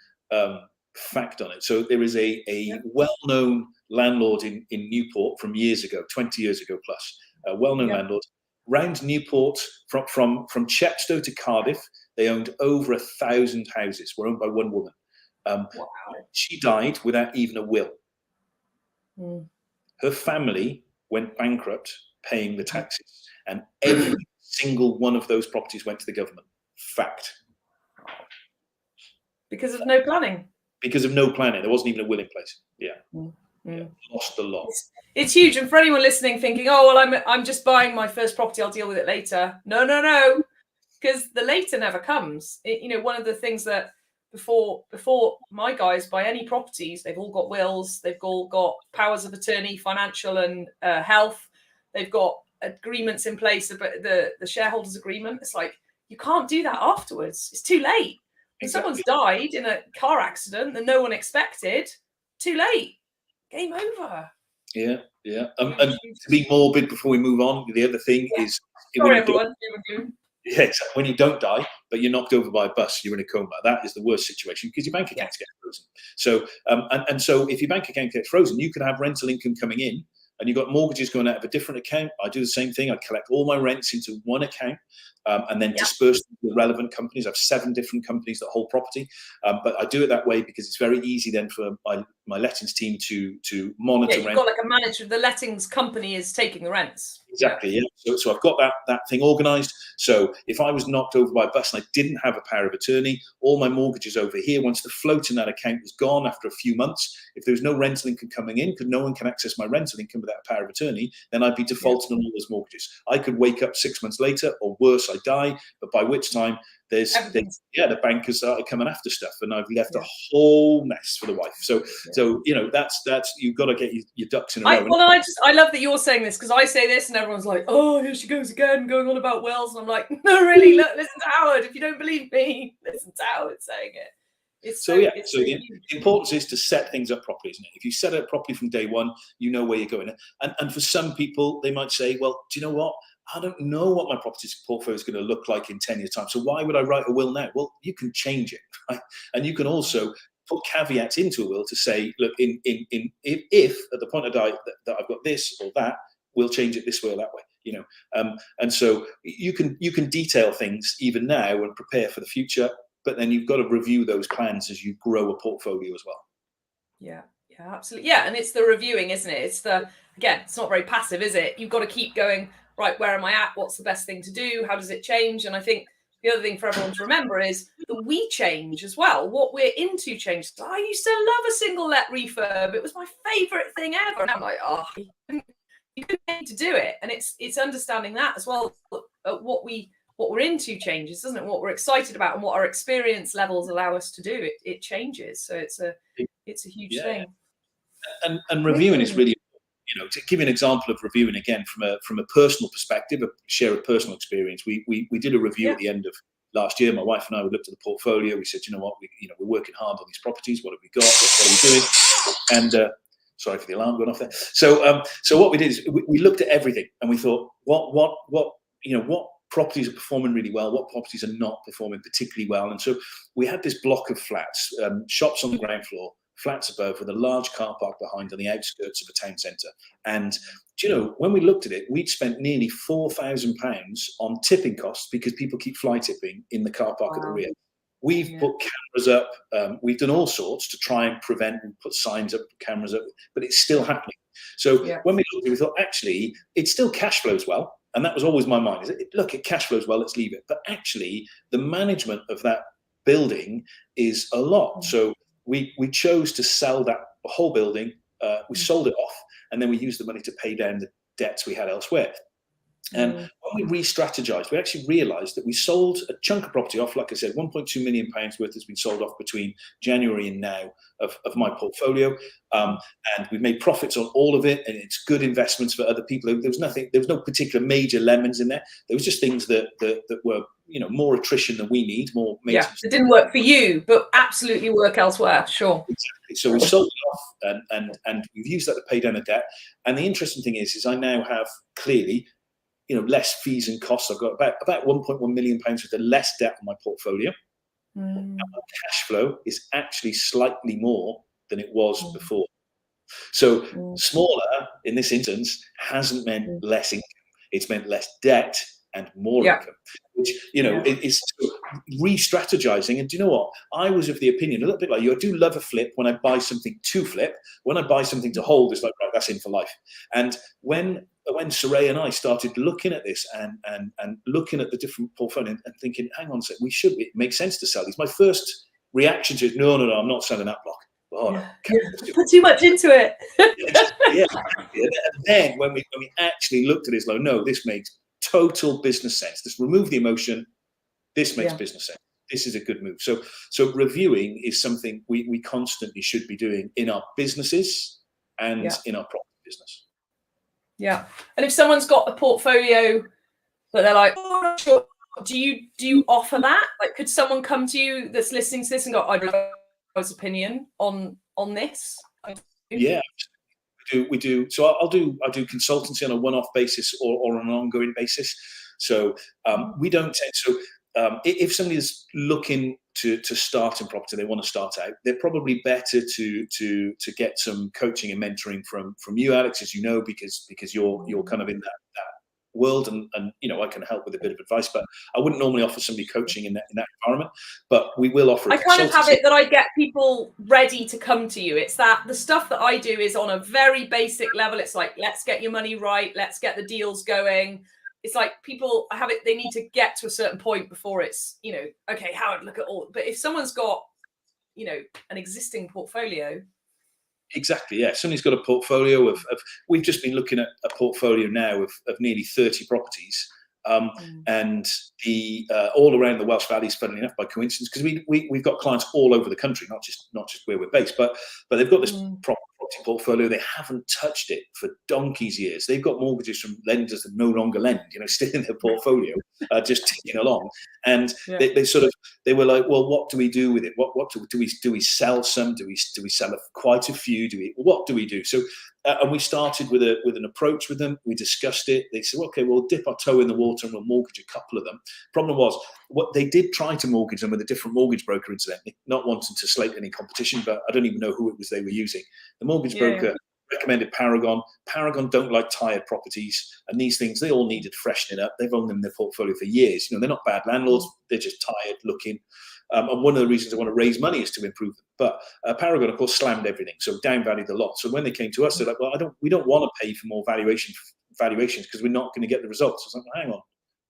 fact on it. So there is a well-known landlord in Newport from years ago, 20 years ago plus, a well-known landlord. Round Newport, from Chepstow to Cardiff, they owned over 1,000 houses, were owned by one woman. She died without even a will. Her family went bankrupt paying the taxes, and every single one of those properties went to the government. Fact. Because of no planning. Because of no planning. There wasn't even a will in place. Lost the lot. It's huge. And for anyone listening thinking, oh, well, I'm just buying my first property, I'll deal with it later. No. Because the later never comes. You know, one of the things that before my guys buy any properties, they've all got wills, they've all got powers of attorney, financial and health. They've got agreements in place, but the shareholders agreement. It's like, you can't do that afterwards. It's too late. If someone's died in a car accident that no one expected, too late. Game over. Yeah. And to be morbid before we move on, the other thing is... Sorry, everyone. Yeah, exactly. When you don't die, but you're knocked over by a bus, you're in a coma. That is the worst situation because your bank accounts get frozen. So, and so if your bank account gets frozen, you can have rental income coming in, and you've got mortgages going out of a different account. I do the same thing. I collect all my rents into one account and then disperse them to the relevant companies. I have 7 different companies that hold property. But I do it that way because it's very easy then for my lettings team to monitor rent. You've got like a manager. The lettings company is taking the rents. Exactly, yeah. So I've got that thing organised. So if I was knocked over by a bus and I didn't have a power of attorney, all my mortgages over here, once the float in that account was gone after a few months, if there was no rental income coming in, because no one can access my rental income without a power of attorney, then I'd be defaulting on all those mortgages. I could wake up 6 months later, or worse, I die, but by which time the bankers started coming after stuff, and I've left a whole mess for the wife. So you know, that's you've got to get your ducks in a row. I love that you're saying this, because I say this and everyone's like, oh, here she goes again, going on about wills, and I'm like, no, really, look, listen to Howard. If you don't believe me, listen to Howard saying it. The importance is to set things up properly, isn't it? If you set it up properly from day one, you know where you're going. And for some people, they might say, well, do you know what? I don't know what my property portfolio is going to look like in 10 years' time. So why would I write a will now? Well, you can change it, right? And you can also put caveats into a will to say, look, if at the point I die that I've got this or that, we'll change it this way or that way, you know. And so you can detail things even now and prepare for the future, but then you've got to review those plans as you grow a portfolio as well. Yeah, absolutely. Yeah, and it's the reviewing, isn't it? It's it's not very passive, is it? You've got to keep going, right, where am I at? What's the best thing to do? How does it change? And I think the other thing for everyone to remember is that we change as well. What we're into changes. I used to love a single let refurb. It was my favorite thing ever. And I'm like, oh, you couldn't need to do it. And it's understanding that as well. What we're into changes, doesn't it? What we're excited about and what our experience levels allow us to do, it changes. So it's a huge thing. And reviewing is really, you know, to give you an example of reviewing again from a personal perspective, share a personal experience. We did a review at the end of last year. My wife and I, we looked at the portfolio. We said, you know what, we're working hard on these properties. What have we got? What are we doing? And sorry for the alarm going off there. So what we did is we looked at everything and we thought, what properties are performing really well, what properties are not performing particularly well. And so we had this block of flats, shops on the ground floor, flats above, with a large car park behind on the outskirts of a town centre. And do you know, when we looked at it, we'd spent nearly £4,000 on tipping costs because people keep fly tipping in the car park at the rear. We've put cameras up. We've done all sorts to try and prevent and put signs up, cameras up, but it's still happening. So when we looked at it, we thought, actually, it still cash flows well. And that was always my mind. Is it, look, it cash flows well, let's leave it. But actually, the management of that building is a lot. So we chose to sell that whole building. We sold it off, and then we used the money to pay down the debts we had elsewhere. And when we re-strategized, we actually realized that we sold a chunk of property off. Like I said, 1.2 million pounds worth has been sold off between January and now of my portfolio. And we've made profits on all of it, and it's good investments for other people. There was no particular major lemons in there. There was just things that were, more attrition than we need, more maintenance. It didn't work for you, but absolutely work elsewhere. Sure. Exactly. So we sold it off, and we've used that to pay down the debt. And the interesting thing is I now have clearly, less fees and costs. I've got about 1.1 million pounds worth of less debt on my portfolio. And my cash flow is actually slightly more than it was before. So smaller in this instance hasn't meant less income. It's meant less debt and more income, which, it is re-strategizing. And do you know what? I was of the opinion, a little bit like you, I do love a flip when I buy something to flip. When I buy something to hold, it's like, right, that's in for life. And when Saray and I started looking at this and looking at the different portfolio and thinking, hang on a second, it makes sense to sell these. My first reaction to it, no, I'm not selling that block. Put too much into it. And then when we actually looked at it, it's like, no, this makes total business sense. Just remove the emotion. This makes business sense. This is a good move. So reviewing is something we constantly should be doing in our businesses and in our property business. Yeah. And if someone's got a portfolio but they're like, oh, I'm not sure, do you offer that? Like, could someone come to you that's listening to this and go, I'd love his opinion on this? Yeah, we do. So I'll do consultancy on a one-off basis or on an ongoing basis. So we don't tend. So if somebody is looking to start in property, they want to start out, they're probably better to get some coaching and mentoring from you, Alex, as you know, because you're kind of in that world, and I can help with a bit of advice, but I wouldn't normally offer somebody coaching in that environment, but we will offer. I kind of have it that I get people ready to come to you. It's that the stuff that I do is on a very basic level. It's like, let's get your money right, let's get the deals going. It's like people have it, they need to get to a certain point before it's, okay, Howard, look at all. But if someone's got, an existing portfolio. Exactly, yeah. Somebody's got a portfolio of we've just been looking at a portfolio now of nearly 30 properties. And the all around the Welsh Valleys, funnily enough, by coincidence, because we've got clients all over the country, not just where we're based, but they've got this property portfolio. They haven't touched it for donkey's years. They've got mortgages from lenders that no longer lend, still in their portfolio, just ticking along. And they were like, well, what do we do with it? What do we sell some? Do we sell quite a few? What do we do? So. And we started with an approach with them. We discussed it. They said, okay, we'll dip our toe in the water and we'll mortgage a couple of them. Problem was, what they did try to mortgage them with a different mortgage broker, incidentally, not wanting to slate any competition, but I don't even know who it was they were using. The mortgage broker recommended Paragon. Paragon don't like tired properties, and these things, they all needed freshening up. They've owned them in their portfolio for years. They're not bad landlords. They're just tired looking. And one of the reasons I want to raise money is to improve them. But Paragon, of course, slammed everything, so downvalued a lot. So when they came to us, they're like, well, we don't want to pay for more valuations because we're not going to get the results. So I was like, hang on,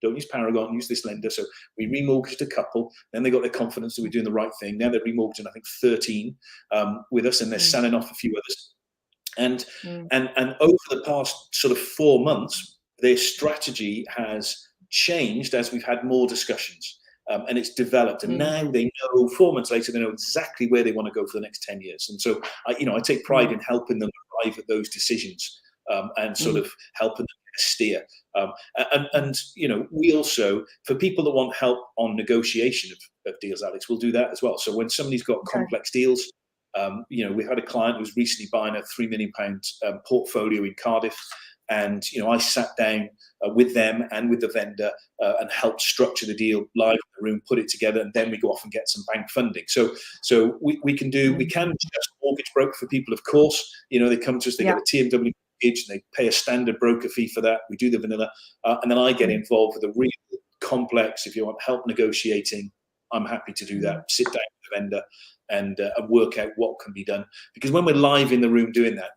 don't use Paragon, use this lender. So we remortgaged a couple. Then they got their confidence that we're doing the right thing. Now they're remortgaging, I think, 13 with us, and they're selling off a few others. And over the past sort of 4 months, their strategy has changed as we've had more discussions. And it's developed, and now they know. 4 months later, they know exactly where they want to go for the next 10 years. And so, I take pride in helping them arrive at those decisions and sort of helping them steer. And we also, for people that want help on negotiation of deals, Alex, we'll do that as well. So when somebody's got complex deals, we had a client who was recently buying a £3 million portfolio in Cardiff. And, I sat down with them and with the vendor and helped structure the deal live in the room, put it together, and then we go off and get some bank funding. So we can just mortgage broker for people, of course. They come to us, they get a TMW mortgage, and they pay a standard broker fee for that. We do the vanilla. And then I get involved with a really complex, if you want help negotiating, I'm happy to do that. Sit down with the vendor and work out what can be done. Because when we're live in the room doing that,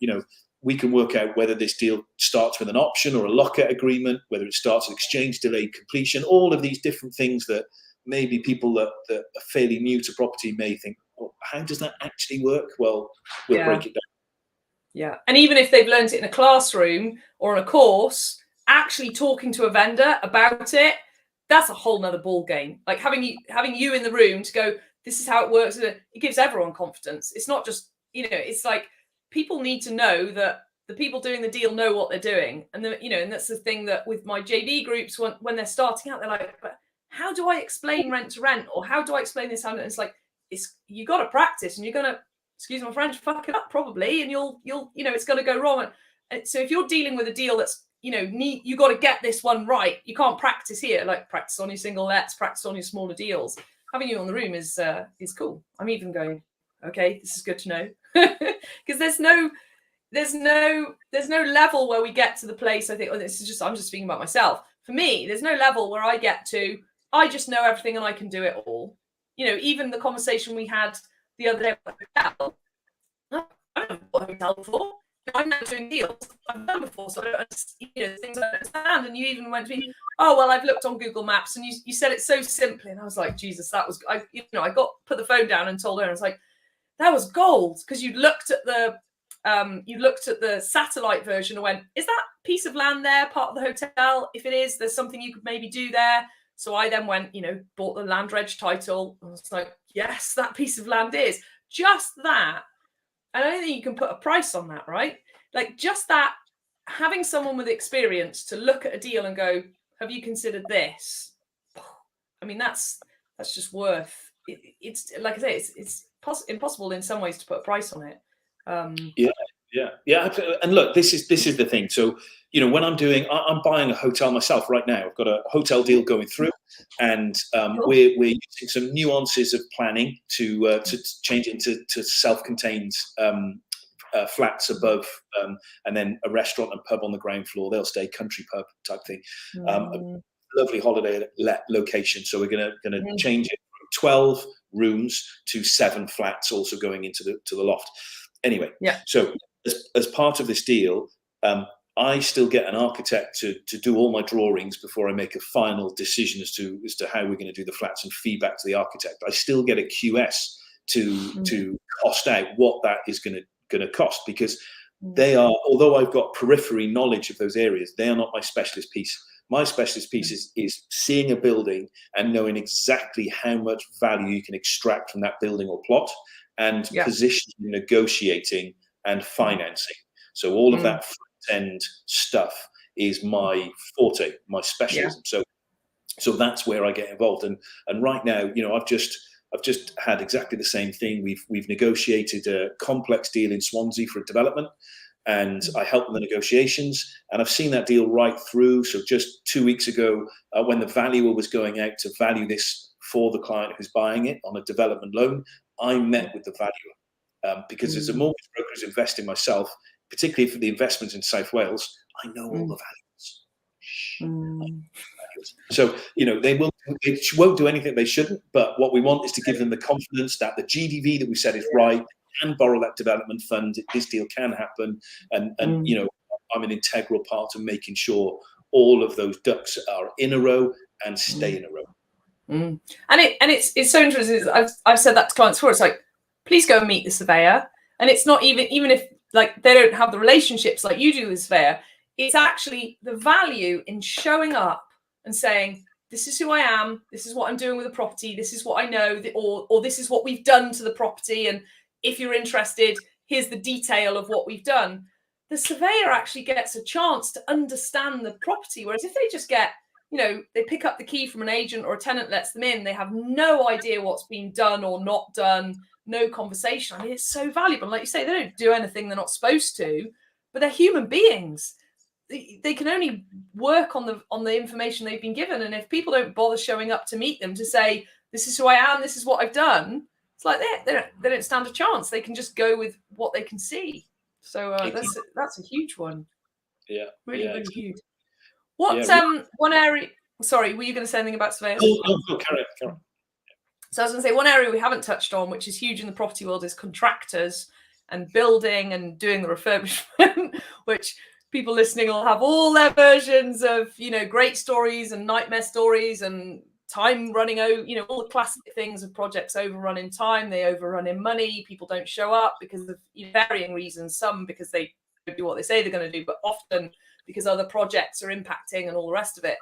we can work out whether this deal starts with an option or a lockout agreement, whether it starts with exchange, delayed completion, all of these different things that maybe people that are fairly new to property may think, well, how does that actually work? Well, we'll break it down. Yeah. And even if they've learned it in a classroom or in a course, actually talking to a vendor about it, that's a whole nother ball game. Like having you in the room to go, this is how it works. It gives everyone confidence. It's not just, it's like people need to know that the people doing the deal know what they're doing. And and that's the thing that with my JV groups, when they're starting out, they're like, but how do I explain rent to rent? Or how do I explain this? And it's like, you got to practice, and you're going to, excuse my French, fuck it up probably. And you'll it's going to go wrong. And so if you're dealing with a deal that's, you got to get this one right. You can't practice here, like practice on your single lets, practice on your smaller deals. Having you on the room is cool. I'm even going, okay, this is good to know. Because there's no level where we get to the place. I think, I'm just speaking about myself. For me, there's no level where I get to, I just know everything and I can do it all. Even the conversation we had the other day about the hotel, I don't know what a hotel before. I'm not doing deals I've done before, so I don't understand, things I don't understand. And you even went to me, oh well, I've looked on Google Maps, and you said it so simply, and I was like, Jesus, that was I put the phone down and told her, and I was like, that was gold, because you looked at the satellite version and went, is that piece of land there part of the hotel? If it is, there's something you could maybe do there. So I then went, bought the land reg title. And I was like, yes, that piece of land is just that. I don't think you can put a price on that, right? Like just that, having someone with experience to look at a deal and go, have you considered this? I mean, that's just worth it. It's like I say, it's impossible in some ways to put a price on it. Yeah. And look, this is the thing. So, when I'm buying a hotel myself right now. I've got a hotel deal going through, and we're using some nuances of planning to change into self-contained flats above, and then a restaurant and pub on the ground floor. They'll stay country pub type thing. A lovely holiday location. So we're gonna change it from 12 rooms to 7 flats, also going into the loft. Anyway, so as part of this deal, I still get an architect to do all my drawings before I make a final decision as to how we're going to do the flats and feedback to the architect. I still get a QS to cost out what that is going to cost, because they are, although I've got periphery knowledge of those areas, they are not my specialist piece. My specialist piece is seeing a building and knowing exactly how much value you can extract from that building or plot, and positioning, negotiating, and financing. So all of that front end stuff is my forte, my specialism. So that's where I get involved. And right now, I've just had exactly the same thing. We've negotiated a complex deal in Swansea for a development, and I helped in the negotiations, and I've seen that deal right through. So just 2 weeks ago, when the valuer was going out to value this for the client who's buying it on a development loan, I met with the valuer, because as a mortgage broker who's investing myself, particularly for the investments in South Wales, I know all the values. So, they won't do anything they shouldn't, but what we want is to give them the confidence that the GDV that we said is right, can borrow that development fund, this deal can happen, and I'm an integral part of making sure all of those ducks are in a row and stay in a row. And it's so interesting. I've said that to clients before. It's like, please go and meet the surveyor. And it's not even if like they don't have the relationships like you do with the surveyor, it's actually the value in showing up and saying, this is who I am, this is what I'm doing with the property, this is what I know, or this is what we've done to the property, and if you're interested, here's the detail of what we've done. The surveyor actually gets a chance to understand the property, whereas if they just get, they pick up the key from an agent or a tenant lets them in, they have no idea what's been done or not done, no conversation. I mean, it's so valuable. Like you say, they don't do anything they're not supposed to, but they're human beings. They can only work on the information they've been given. And if people don't bother showing up to meet them to say, this is who I am, this is what I've done, it's like they don't stand a chance. They can just go with what they can see. So that's a huge one. Yeah. Really huge. What one area? Sorry, were you going to say anything about surveyors? Oh, carry on. So I was going to say, one area we haven't touched on, which is huge in the property world, is contractors and building and doing the refurbishment, which people listening will have all their versions of, you know, great stories and nightmare stories and time running over, you know, all the classic things of projects overrun in time, they overrun in money, people don't show up because of, you know, varying reasons, some because they do what they say they're going to do, but often because other projects are impacting and all the rest of it.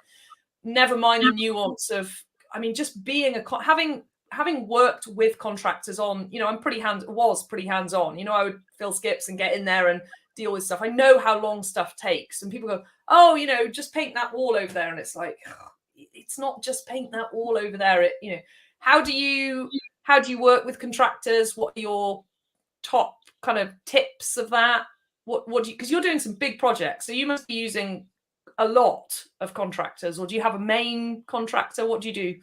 Never mind the nuance of, I mean, just being having worked with contractors on, you know, was pretty hands-on. You know, I would fill skips and get in there and deal with stuff. I know how long stuff takes. And people go, oh, you know, just paint that wall over there. And it's like, it's not just paint that wall over there. It, you know, how do you work with contractors? What are your top kind of tips of that? What do you, because you're doing some big projects, so you must be using a lot of contractors, or do you have a main contractor? What do you do?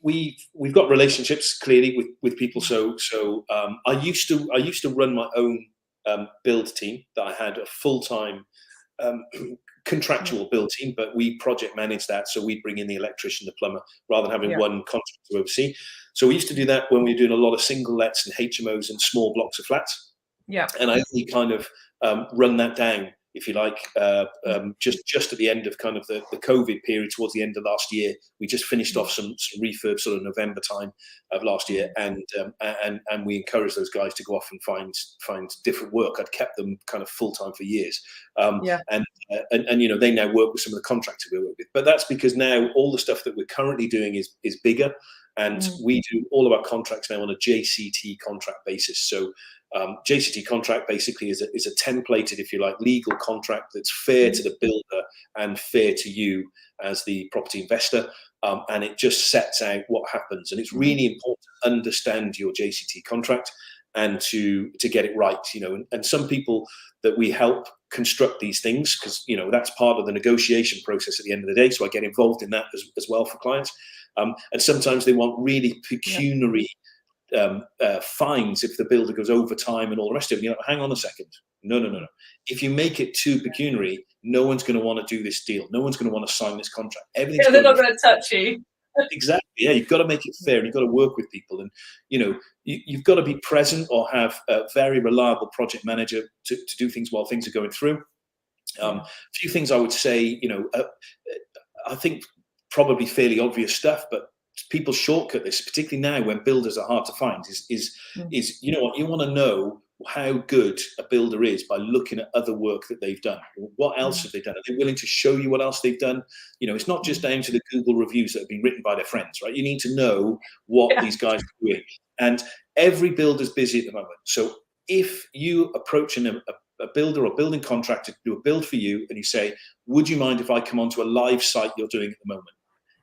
We've got relationships clearly with people. So I used to run my own build team. That I had a full-time contractual build team, but we project manage that. So we bring in the electrician, the plumber, rather than having one contractor to oversee. So we used to do that when we were doing a lot of single lets and HMOs and small blocks of flats. Yeah. And I only kind of run that down, if you like, just at the end of kind of the COVID period, towards the end of last year. We just finished off some refurb sort of November time of last year, and we encouraged those guys to go off and find different work. I'd kept them kind of full time for years, and you know, they now work with some of the contractors we work with. But that's because now all the stuff that we're currently doing is bigger, and we do all of our contracts now on a JCT contract basis. So JCT contract basically is a templated, if you like, legal contract that's fair to the builder and fair to you as the property investor, and it just sets out what happens. And it's really important to understand your JCT contract and to get it right, you know. And some people that we help construct these things, because, you know, that's part of the negotiation process at the end of the day. So I get involved in that as well for clients. And sometimes they want really pecuniary fines if the builder goes over time and all the rest of it. You know, hang on a second. No. If you make it too pecuniary, no one's going to want to do this deal. No one's going to want to sign this contract. Everything's they're not going to touch you. Exactly. Yeah, you've got to make it fair, and you've got to work with people, and you know, you've got to be present or have a very reliable project manager to do things while things are going through. A few things I would say, you know, I think probably fairly obvious stuff, but people shortcut this, particularly now when builders are hard to find, is you know what, you want to know how good a builder is by looking at other work that they've done. What else have they done? Are they willing to show you what else they've done? You know, it's not just down to the Google reviews that have been written by their friends, right? You need to know what these guys are doing. And every builder's busy at the moment. So if you approach a builder or building contractor to do a build for you, and you say, would you mind if I come onto a live site you're doing at the moment?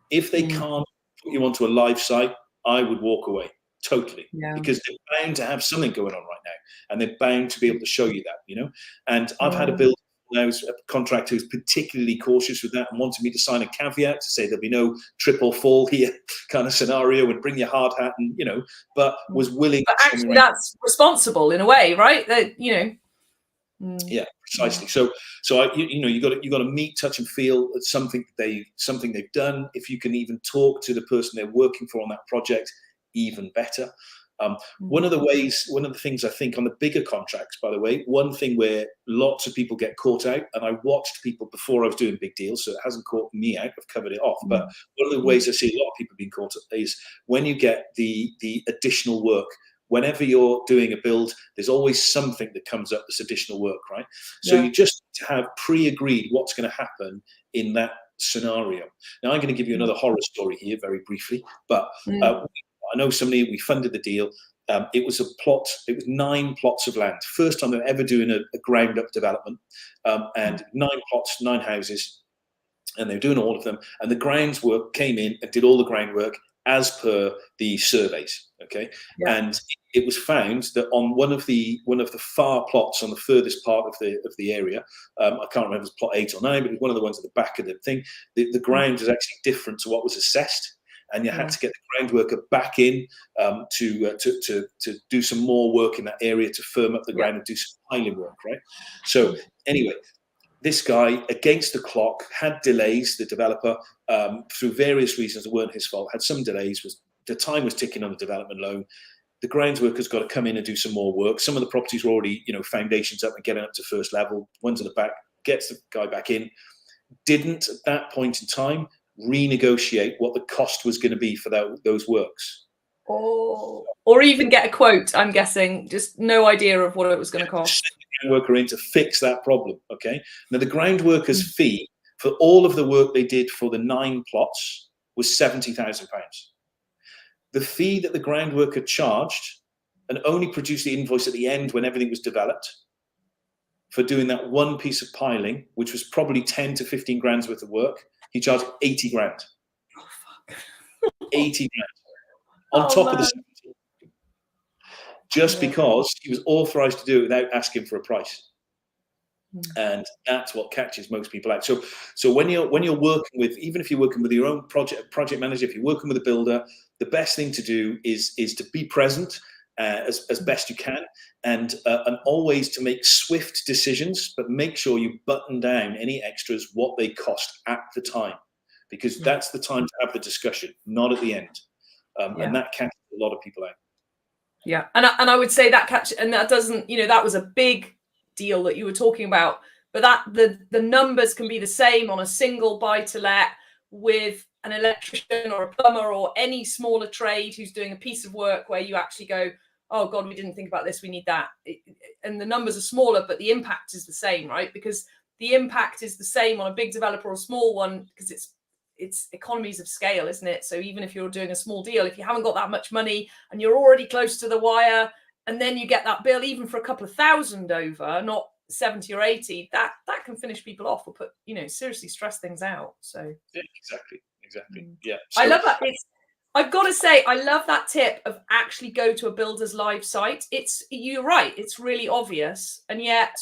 If they can't put you onto a live site, I would walk away totally, because they're bound to have something going on right now, and they're bound to be able to show you that, you know. And I've had a builder now, a contractor who's particularly cautious with that and wanted me to sign a caveat to say there'll be no trip or fall here kind of scenario, and bring your hard hat, and you know, but was willing. But actually, that's responsible in a way, right? That, you know. Yeah, precisely. So you know, you got to meet, touch, and feel at something they've done. If you can even talk to the person they're working for on that project, even better. One of the things I think on the bigger contracts, by the way, one thing where lots of people get caught out, and I watched people before I was doing big deals, so it hasn't caught me out, I've covered it off. But one of the ways I see a lot of people being caught up is when you get the additional work. Whenever you're doing a build, there's always something that comes up that's additional work, right? So you just have pre-agreed what's going to happen in that scenario. Now, I'm going to give you another horror story here very briefly, but I know somebody, we funded the deal. It was a plot, it was 9 plots of land. First time they're ever doing a ground up development, and 9 plots, 9 houses, and they're doing all of them. And the grounds work came in and did all the groundwork as per the surveys, okay? And it was found that on one of the far plots on the furthest part of the area, I can't remember if it was plot 8 or 9, but it was one of the ones at the back of the thing. The ground was actually different to what was assessed, and you had to get the ground worker back in to do some more work in that area to firm up the ground and do some piling work, right? So anyway, this guy, against the clock, had delays. The developer, through various reasons that weren't his fault, had some delays, was the time was ticking on the development loan. The grounds workers got to come in and do some more work. Some of the properties were already, foundations up and getting up to first level. One's at the back, gets the guy back in. Didn't, at that point in time, renegotiate what the cost was going to be for those works. Or even get a quote, I'm guessing. Just no idea of what it was going to cost. Send the ground worker in to fix that problem, okay? Now, the ground worker's fee for all of the work they did for the 9 plots was £70,000. The fee that the ground worker charged, and only produced the invoice at the end when everything was developed, for doing that one piece of piling, which was probably 10 to 15 grand's worth of work, he charged 80 grand. 80 grand. On top of the 70. Just because he was authorized to do it without asking for a price. And that's what catches most people out. So when you're working with, even if you're working with your own project manager, if you're working with a builder, the best thing to do is to be present as best you can, and always to make swift decisions, but make sure you button down any extras, what they cost at the time, because that's the time to have the discussion, not at the end. And that catches a lot of people out. Yeah, and I would say that that doesn't, that was a big deal that you were talking about, but that the numbers can be the same on a single buy to let with an electrician or a plumber or any smaller trade who's doing a piece of work where you actually go, oh God, we didn't think about this, we need that. And the numbers are smaller, but the impact is the same, right? Because the impact is the same on a big developer or a small one, because it's economies of scale, isn't it? So even if you're doing a small deal, if you haven't got that much money and you're already close to the wire, and then you get that bill, even for a couple of thousand over, not 70 or 80, that can finish people off or put, seriously stress things out. So yeah, exactly. Yeah. So, I love that. I've got to say, I love that tip of actually go to a builder's live site. You're right. It's really obvious. And yet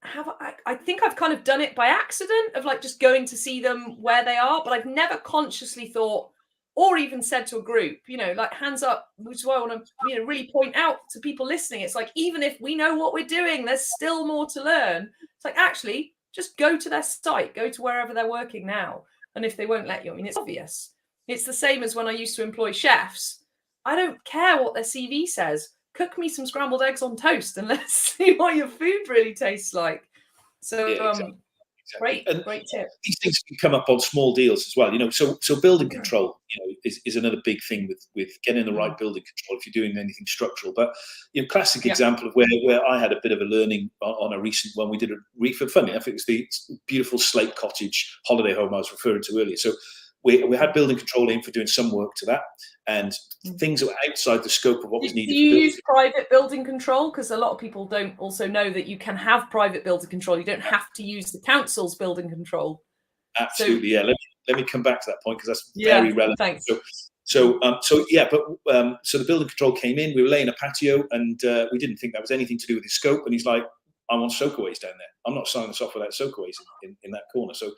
I think I've kind of done it by accident of like just going to see them where they are, but I've never consciously thought or even said to a group, like hands up, which is why I want to, really point out to people listening. It's like, even if we know what we're doing, there's still more to learn. It's like, actually, just go to their site, go to wherever they're working now. And if they won't let you, it's obvious. It's the same as when I used to employ chefs. I don't care what their CV says. Cook me some scrambled eggs on toast and let's see what your food really tastes like. So, exactly. Great tip. These things can come up on small deals as well, So building control, is another big thing with getting the right building control if you're doing anything structural. But classic example of where I had a bit of a learning on a recent one. We did a refurb. Funny enough, it was the beautiful slate cottage holiday home I was referring to earlier. So we had building control in for doing some work to that, and things that were outside the scope of what was needed. Do you use private building control? Because a lot of people don't also know that you can have private building control. You don't have to use the council's building control. Absolutely, yeah. Let me come back to that point, because that's very relevant. Thanks. So the building control came in. We were laying a patio, and we didn't think that was anything to do with his scope. And he's like, I want soakaways down there. I'm not signing this off without soakaways in that corner. So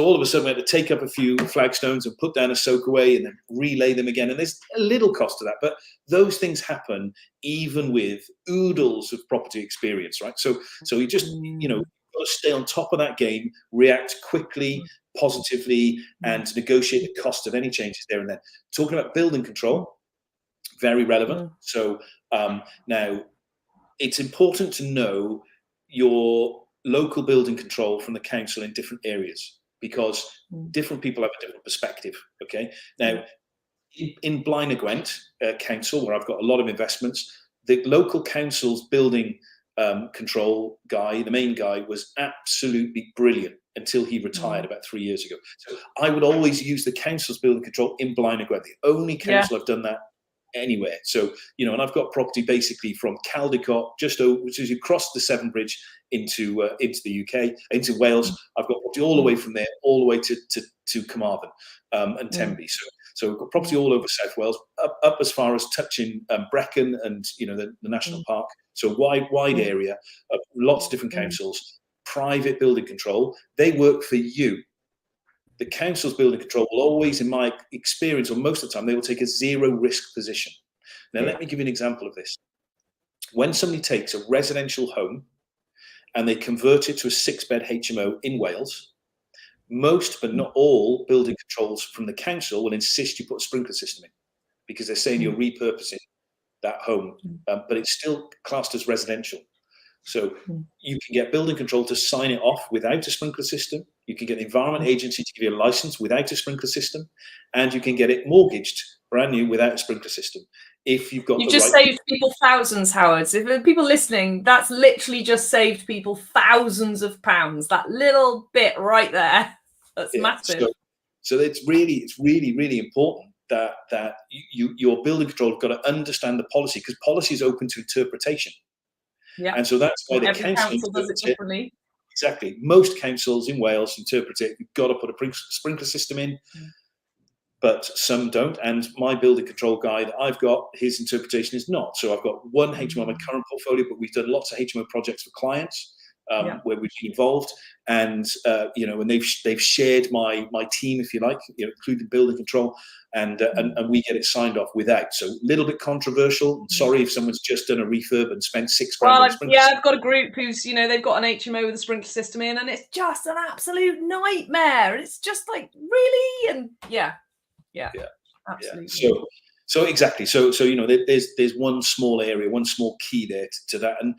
all of a sudden we had to take up a few flagstones and put down a soakaway and then relay them again. And there's a little cost to that, but those things happen even with oodles of property experience, right? So you just, got to stay on top of that game, react quickly, positively, and negotiate the cost of any changes there and then. Talking about building control, very relevant. So now it's important to know your local building control from the council in different areas, because different people have a different perspective. Okay. Now, in Blaenau Gwent Council, where I've got a lot of investments, the local council's building control guy, the main guy, was absolutely brilliant until he retired about 3 years ago. So I would always use the council's building control in Blaenau Gwent, the only council I've done that anywhere. So, and I've got property basically from Caldicot, just over, which is you cross the Severn Bridge into the UK, into Wales. I've got property all the way from there, all the way to Carmarthen and Tenby. So we've got property all over South Wales, up as far as touching Brecon and the national park. So wide area, lots of different councils, private building control. They work for you. The council's building control will always, in my experience, or most of the time, they will take a zero risk position. Now, let me give you an example of this. When somebody takes a residential home and they convert it to a 6-bed HMO in Wales, Most, but not all, building controls from the council will insist you put a sprinkler system in, because they're saying you're repurposing that home, but it's still classed as residential. So you can get building control to sign it off without a sprinkler system. You can get the Environment Agency to give you a license without a sprinkler system, and you can get it mortgaged brand new without a sprinkler system. If you've got you just saved people thousands, Howard. So if people listening, that's literally just saved people thousands of pounds. That little bit right there, that's massive. So it's really important that your building control have got to understand the policy, because policy is open to interpretation. Yeah. And so that's why the council does it differently. Exactly. Most councils in Wales interpret it. You've got to put a sprinkler system in, but some don't. And my building control guy that I've got, his interpretation is not. So I've got one HMO in my current portfolio, but we've done lots of HMO projects for clients where we've been involved, and and they've shared my team, if you like, including building control, and we get it signed off without. So a little bit controversial. Sorry if someone's just done a refurb and spent £6,000. Well, I've got a group who's they've got an HMO with a sprinkler system in, and it's just an absolute nightmare. It's just like, really, and yeah, absolutely. Yeah. So exactly. So there's one small area, one small key there to that, and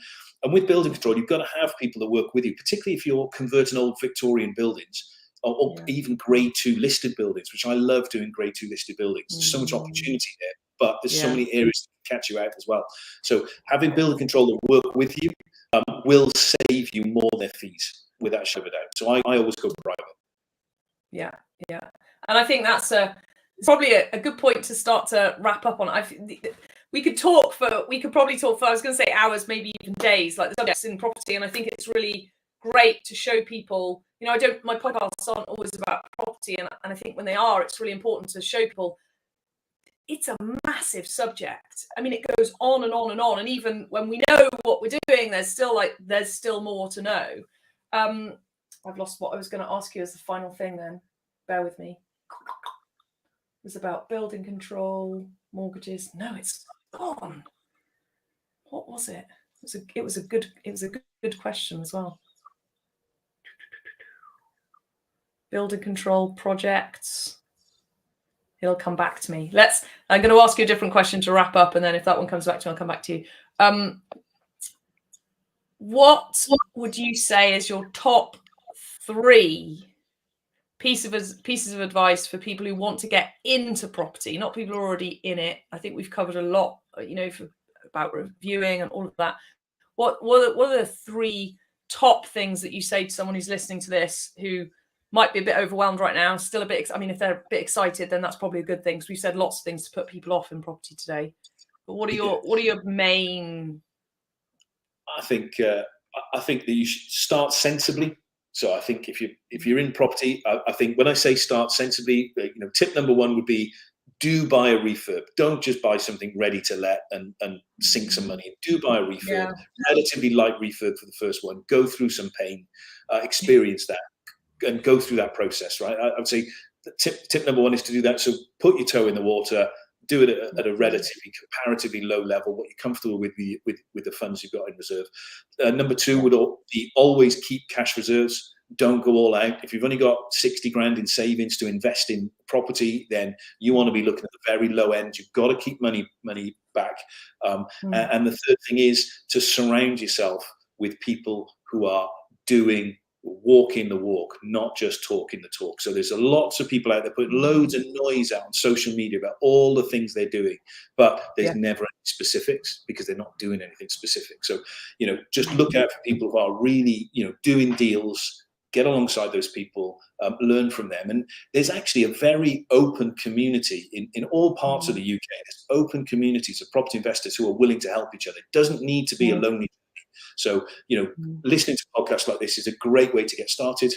with building control, you've got to have people that work with you, particularly if you're converting old Victorian buildings or even grade 2 listed buildings, which I love doing grade 2 listed buildings. There's so much opportunity there, but there's so many areas that can catch you out as well. So having building control that work with you will save you more than their fees, without a shadow of a doubt. So I always go private. Yeah. And I think that's probably a good point to start to wrap up on. We could probably talk for, I was going to say hours, maybe even days, like the subjects in property. And I think it's really great to show people, my podcasts aren't always about property. And I think when they are, it's really important to show people it's a massive subject. I mean, it goes on and on and on. And even when we know what we're doing, there's still more to know. I've lost what I was going to ask you as the final thing then. Bear with me. It was about building control, mortgages. No, it's gone. What was it? It was a good question as well. Building control projects. It'll come back to me. I'm going to ask you a different question to wrap up, and then if that one comes back to me, I'll come back to you. What would you say is your top 3 pieces of advice for people who want to get into property, not people who are already in it? I think we've covered a lot, about reviewing and all of that. What are the 3 top things that you say to someone who's listening to this who might be a bit overwhelmed right now, still a bit, if they're a bit excited, then that's probably a good thing, because we've said lots of things to put people off in property today. But what are your main? I think that you should start sensibly. So I think if you're in property, I think when I say start sensibly, tip number 1 would be, do buy a refurb. Don't just buy something ready to let and sink some money. Do buy a refurb, relatively light refurb for the first one. Go through some pain, experience that, and go through that process. Right. I would say tip number 1 is to do that. So put your toe in the water. Do it at a relatively, comparatively low level, what you're comfortable with the funds you've got in reserve. Number 2 would be always keep cash reserves. Don't go all out. If you've only got 60 grand in savings to invest in property, then you want to be looking at the very low end. You've got to keep money back. And the third thing is to surround yourself with people who are walking the walk, not just talking the talk. So there's lots of people out there putting loads of noise out on social media about all the things they're doing, but there's never any specifics, because they're not doing anything specific. So, just look out for people who are really, doing deals. Get alongside those people, learn from them. And there's actually a very open community in all parts of the UK. There's open communities of property investors who are willing to help each other. It doesn't need to be a lonely. So, listening to podcasts like this is a great way to get started,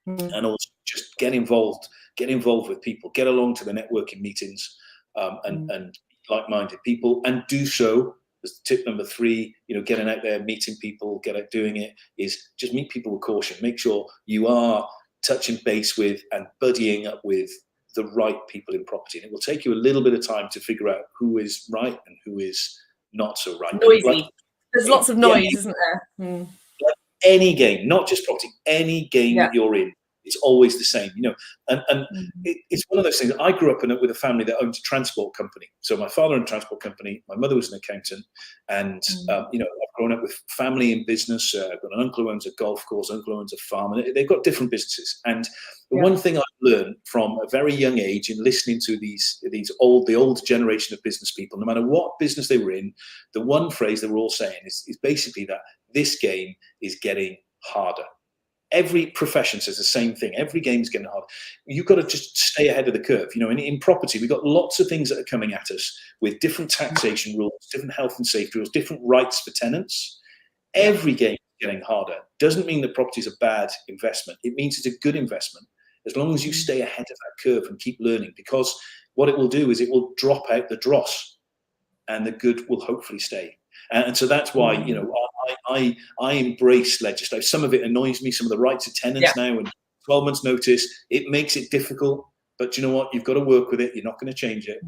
and also just get involved with people, get along to the networking meetings, and like-minded people, and do so. As tip number 3, getting out there, meeting people, get out doing it, is just meet people with caution. Make sure you are touching base with and buddying up with the right people in property. And it will take you a little bit of time to figure out who is right and who is not so right. Noisy. There's lots of noise, isn't there? Like any game, not just property, any game that you're in, It's always the same, and it's one of those things. I grew up with a family that owned a transport company. So my father owned a transport company, my mother was an accountant, and I've grown up with family in business. I've got an uncle who owns a golf course, uncle who owns a farm, and they've got different businesses. And the one thing I've learned from a very young age in listening to the old generation of business people, no matter what business they were in, the one phrase they were all saying is basically that this game is getting harder. Every profession says the same thing. Every game is getting harder. You've got to just stay ahead of the curve. In property, we've got lots of things that are coming at us with different taxation rules, different health and safety rules, different rights for tenants. Every game is getting harder. Doesn't mean that property is a bad investment. It means it's a good investment as long as you stay ahead of that curve and keep learning, because what it will do is it will drop out the dross and the good will hopefully stay. And so that's why, I embrace legislation. Some of it annoys me, some of the rights of tenants now, and 12 months notice, it makes it difficult. But you know what? You've got to work with it. You're not going to change it.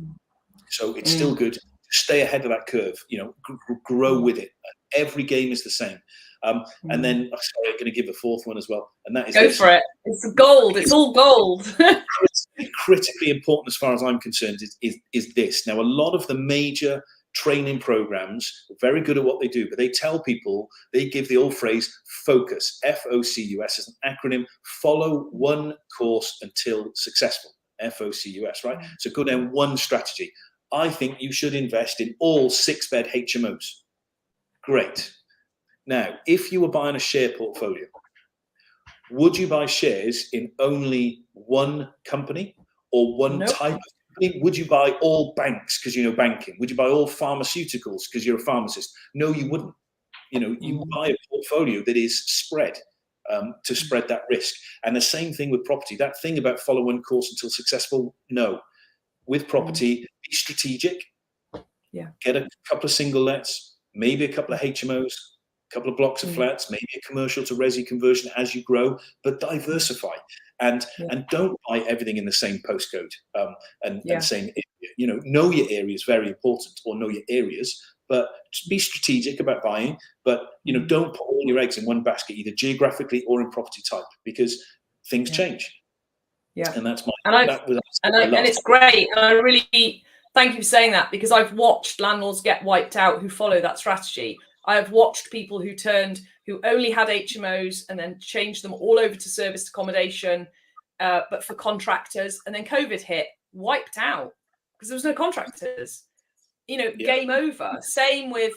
So it's still good to stay ahead of that curve, grow with it. Every game is the same. And then, sorry, I'm going to give the fourth one as well. And that is Go for it. It's gold. It's all gold. Critically important as far as I'm concerned is this. Now, a lot of the major training programs are very good at what they do, but they tell people, they give the old phrase FOCUS, FOCUS as an acronym, follow one course until successful, FOCUS, right? So go down one strategy. I think you should invest in all 6-bed HMOs. Great. Now, if you were buying a share portfolio, would you buy shares in only one company or one type of company? Would you buy all banks because you know banking? Would you buy all pharmaceuticals because you're a pharmacist? No, you wouldn't. You buy a portfolio that is spread to spread that risk. And the same thing with property. That thing about follow one course until successful, no. With property, be strategic. Yeah. Get a couple of single lets, maybe a couple of HMOs, a couple of blocks of flats, maybe a commercial to resi conversion as you grow, but diversify. And don't buy everything in the same postcode. And saying, know your area is very important, or know your areas, but be strategic about buying. But don't put all your eggs in one basket, either geographically or in property type, because things change. Yeah, and that's my. And it's great, and I really thank you for saying that, because I've watched landlords get wiped out who follow that strategy. I have watched people who only had HMOs and then changed them all over to serviced accommodation, but for contractors. And then COVID hit, wiped out because there was no contractors. Game over. Same with,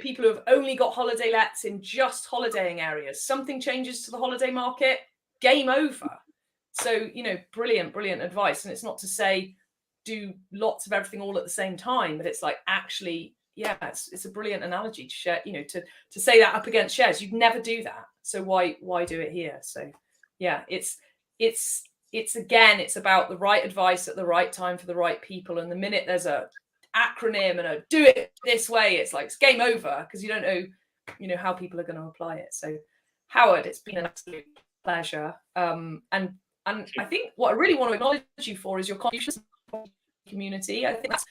people who have only got holiday lets in just holidaying areas. Something changes to the holiday market, game over. So, brilliant advice. And it's not to say do lots of everything all at the same time, but it's like actually, it's a brilliant analogy to share, to say that up against shares. You'd never do that. So why do it here? So it's about the right advice at the right time for the right people. And the minute there's a acronym and a do it this way, it's like it's game over, because you don't know, how people are going to apply it. So Howard, it's been an absolute pleasure. And I think what I really want to acknowledge you for is your contribution to the community. I think that's,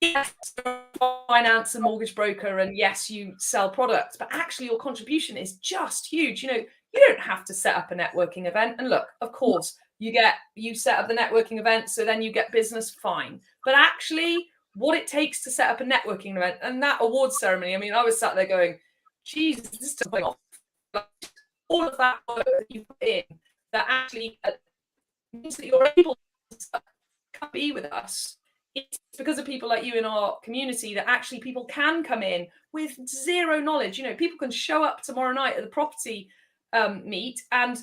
yes, finance and mortgage broker, and yes, you sell products, but actually your contribution is just huge. You don't have to set up a networking event. And look, of course, you set up the networking event, so then you get business, fine. But actually, what it takes to set up a networking event and that awards ceremony, I mean, I was sat there going, Jesus, this is going off. All of that work that you put in, that actually means that you're able to be with us. It's because of people like you in our community that actually people can come in with zero knowledge. People can show up tomorrow night at the property meet and,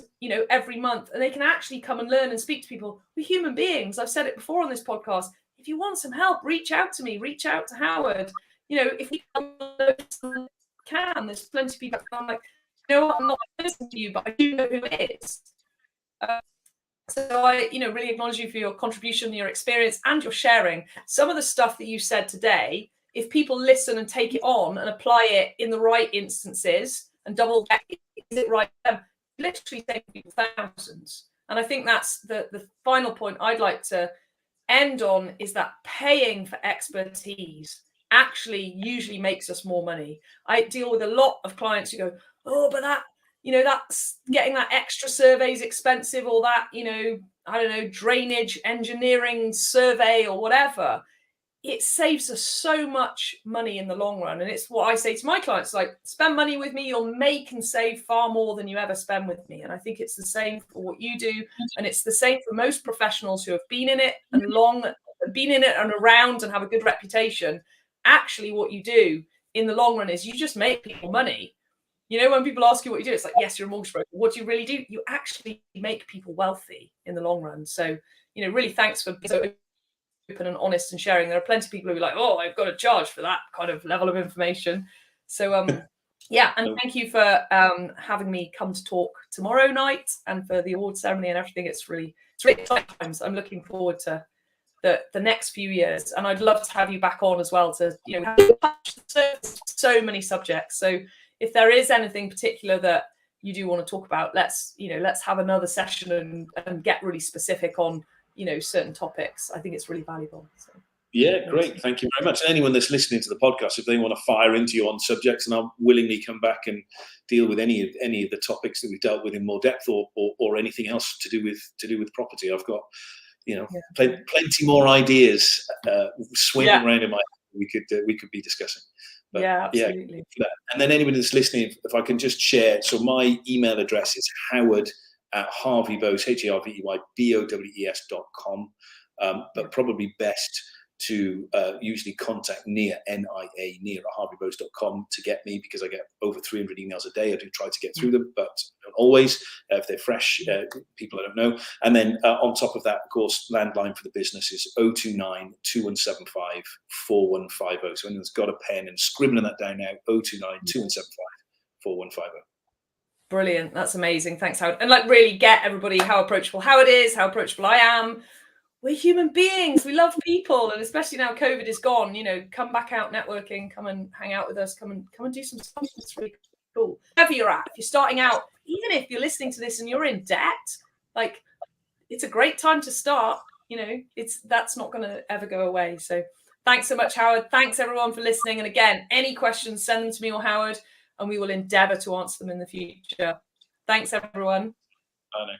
every month, and they can actually come and learn and speak to people. We're human beings. I've said it before on this podcast. If you want some help, reach out to me, reach out to Howard. If we can, there's plenty of people that I'm like, I'm not listening to you, but I do know who it is. So I, really acknowledge you for your contribution, your experience, and your sharing. Some of the stuff that you said today, if people listen and take it on and apply it in the right instances and double check, is it right? Literally save people thousands. And I think that's the final point I'd like to end on, is that paying for expertise actually usually makes us more money. I deal with a lot of clients who go, oh, but that, that's getting that extra survey is expensive, or that, I don't know, drainage engineering survey or whatever. It saves us so much money in the long run. And it's what I say to my clients, like, spend money with me, you'll make and save far more than you ever spend with me. And I think it's the same for what you do. And it's the same for most professionals who have been in it and been in it and around and have a good reputation. Actually, what you do in the long run is you just make people money. When people ask you what you do, it's like, yes, you're a mortgage broker. What do you really do? You actually make people wealthy in the long run. So, really thanks for being so open and honest and sharing. There are plenty of people who are like, oh, I've got to charge for that kind of level of information. So yeah, and thank you for having me come to talk tomorrow night and for the award ceremony and everything. It's really exciting times. I'm looking forward to the next few years, and I'd love to have you back on as well to so many subjects. So if there is anything particular that you do want to talk about, let's have another session and get really specific on certain topics. I think it's really valuable. So. Yeah, great. Thank you very much. And anyone that's listening to the podcast, if they want to fire into you on subjects, and I'll willingly come back and deal with any of the topics that we've dealt with in more depth, or anything else to do with property. I've got plenty more ideas swimming around in my head we could be discussing. But, absolutely. And then anybody that's listening, if I can just share, so my email address is howard@harveybowes, HARVEYBOWES.com. But probably best to usually contact Nia, N-I-A, Nia@harveybowes.com to get me, because I get over 300 emails a day. I do try to get through them, but don't always. If they're fresh, people I don't know. And then on top of that, of course, landline for the business is 029 2175 4150. So anyone's got a pen and scribbling that down now, 029 2175 4150. Brilliant. That's amazing. Thanks, Howard. And really get everybody how approachable Howard is, how approachable I am. We're human beings. We love people. And especially now COVID is gone, come back out networking, come and hang out with us, come and do some stuff. It's really cool. Wherever you're at, if you're starting out, even if you're listening to this and you're in debt, it's a great time to start. That's not going to ever go away. So thanks so much, Howard. Thanks everyone for listening. And again, any questions, send them to me or Howard, and we will endeavor to answer them in the future. Thanks, everyone. I know.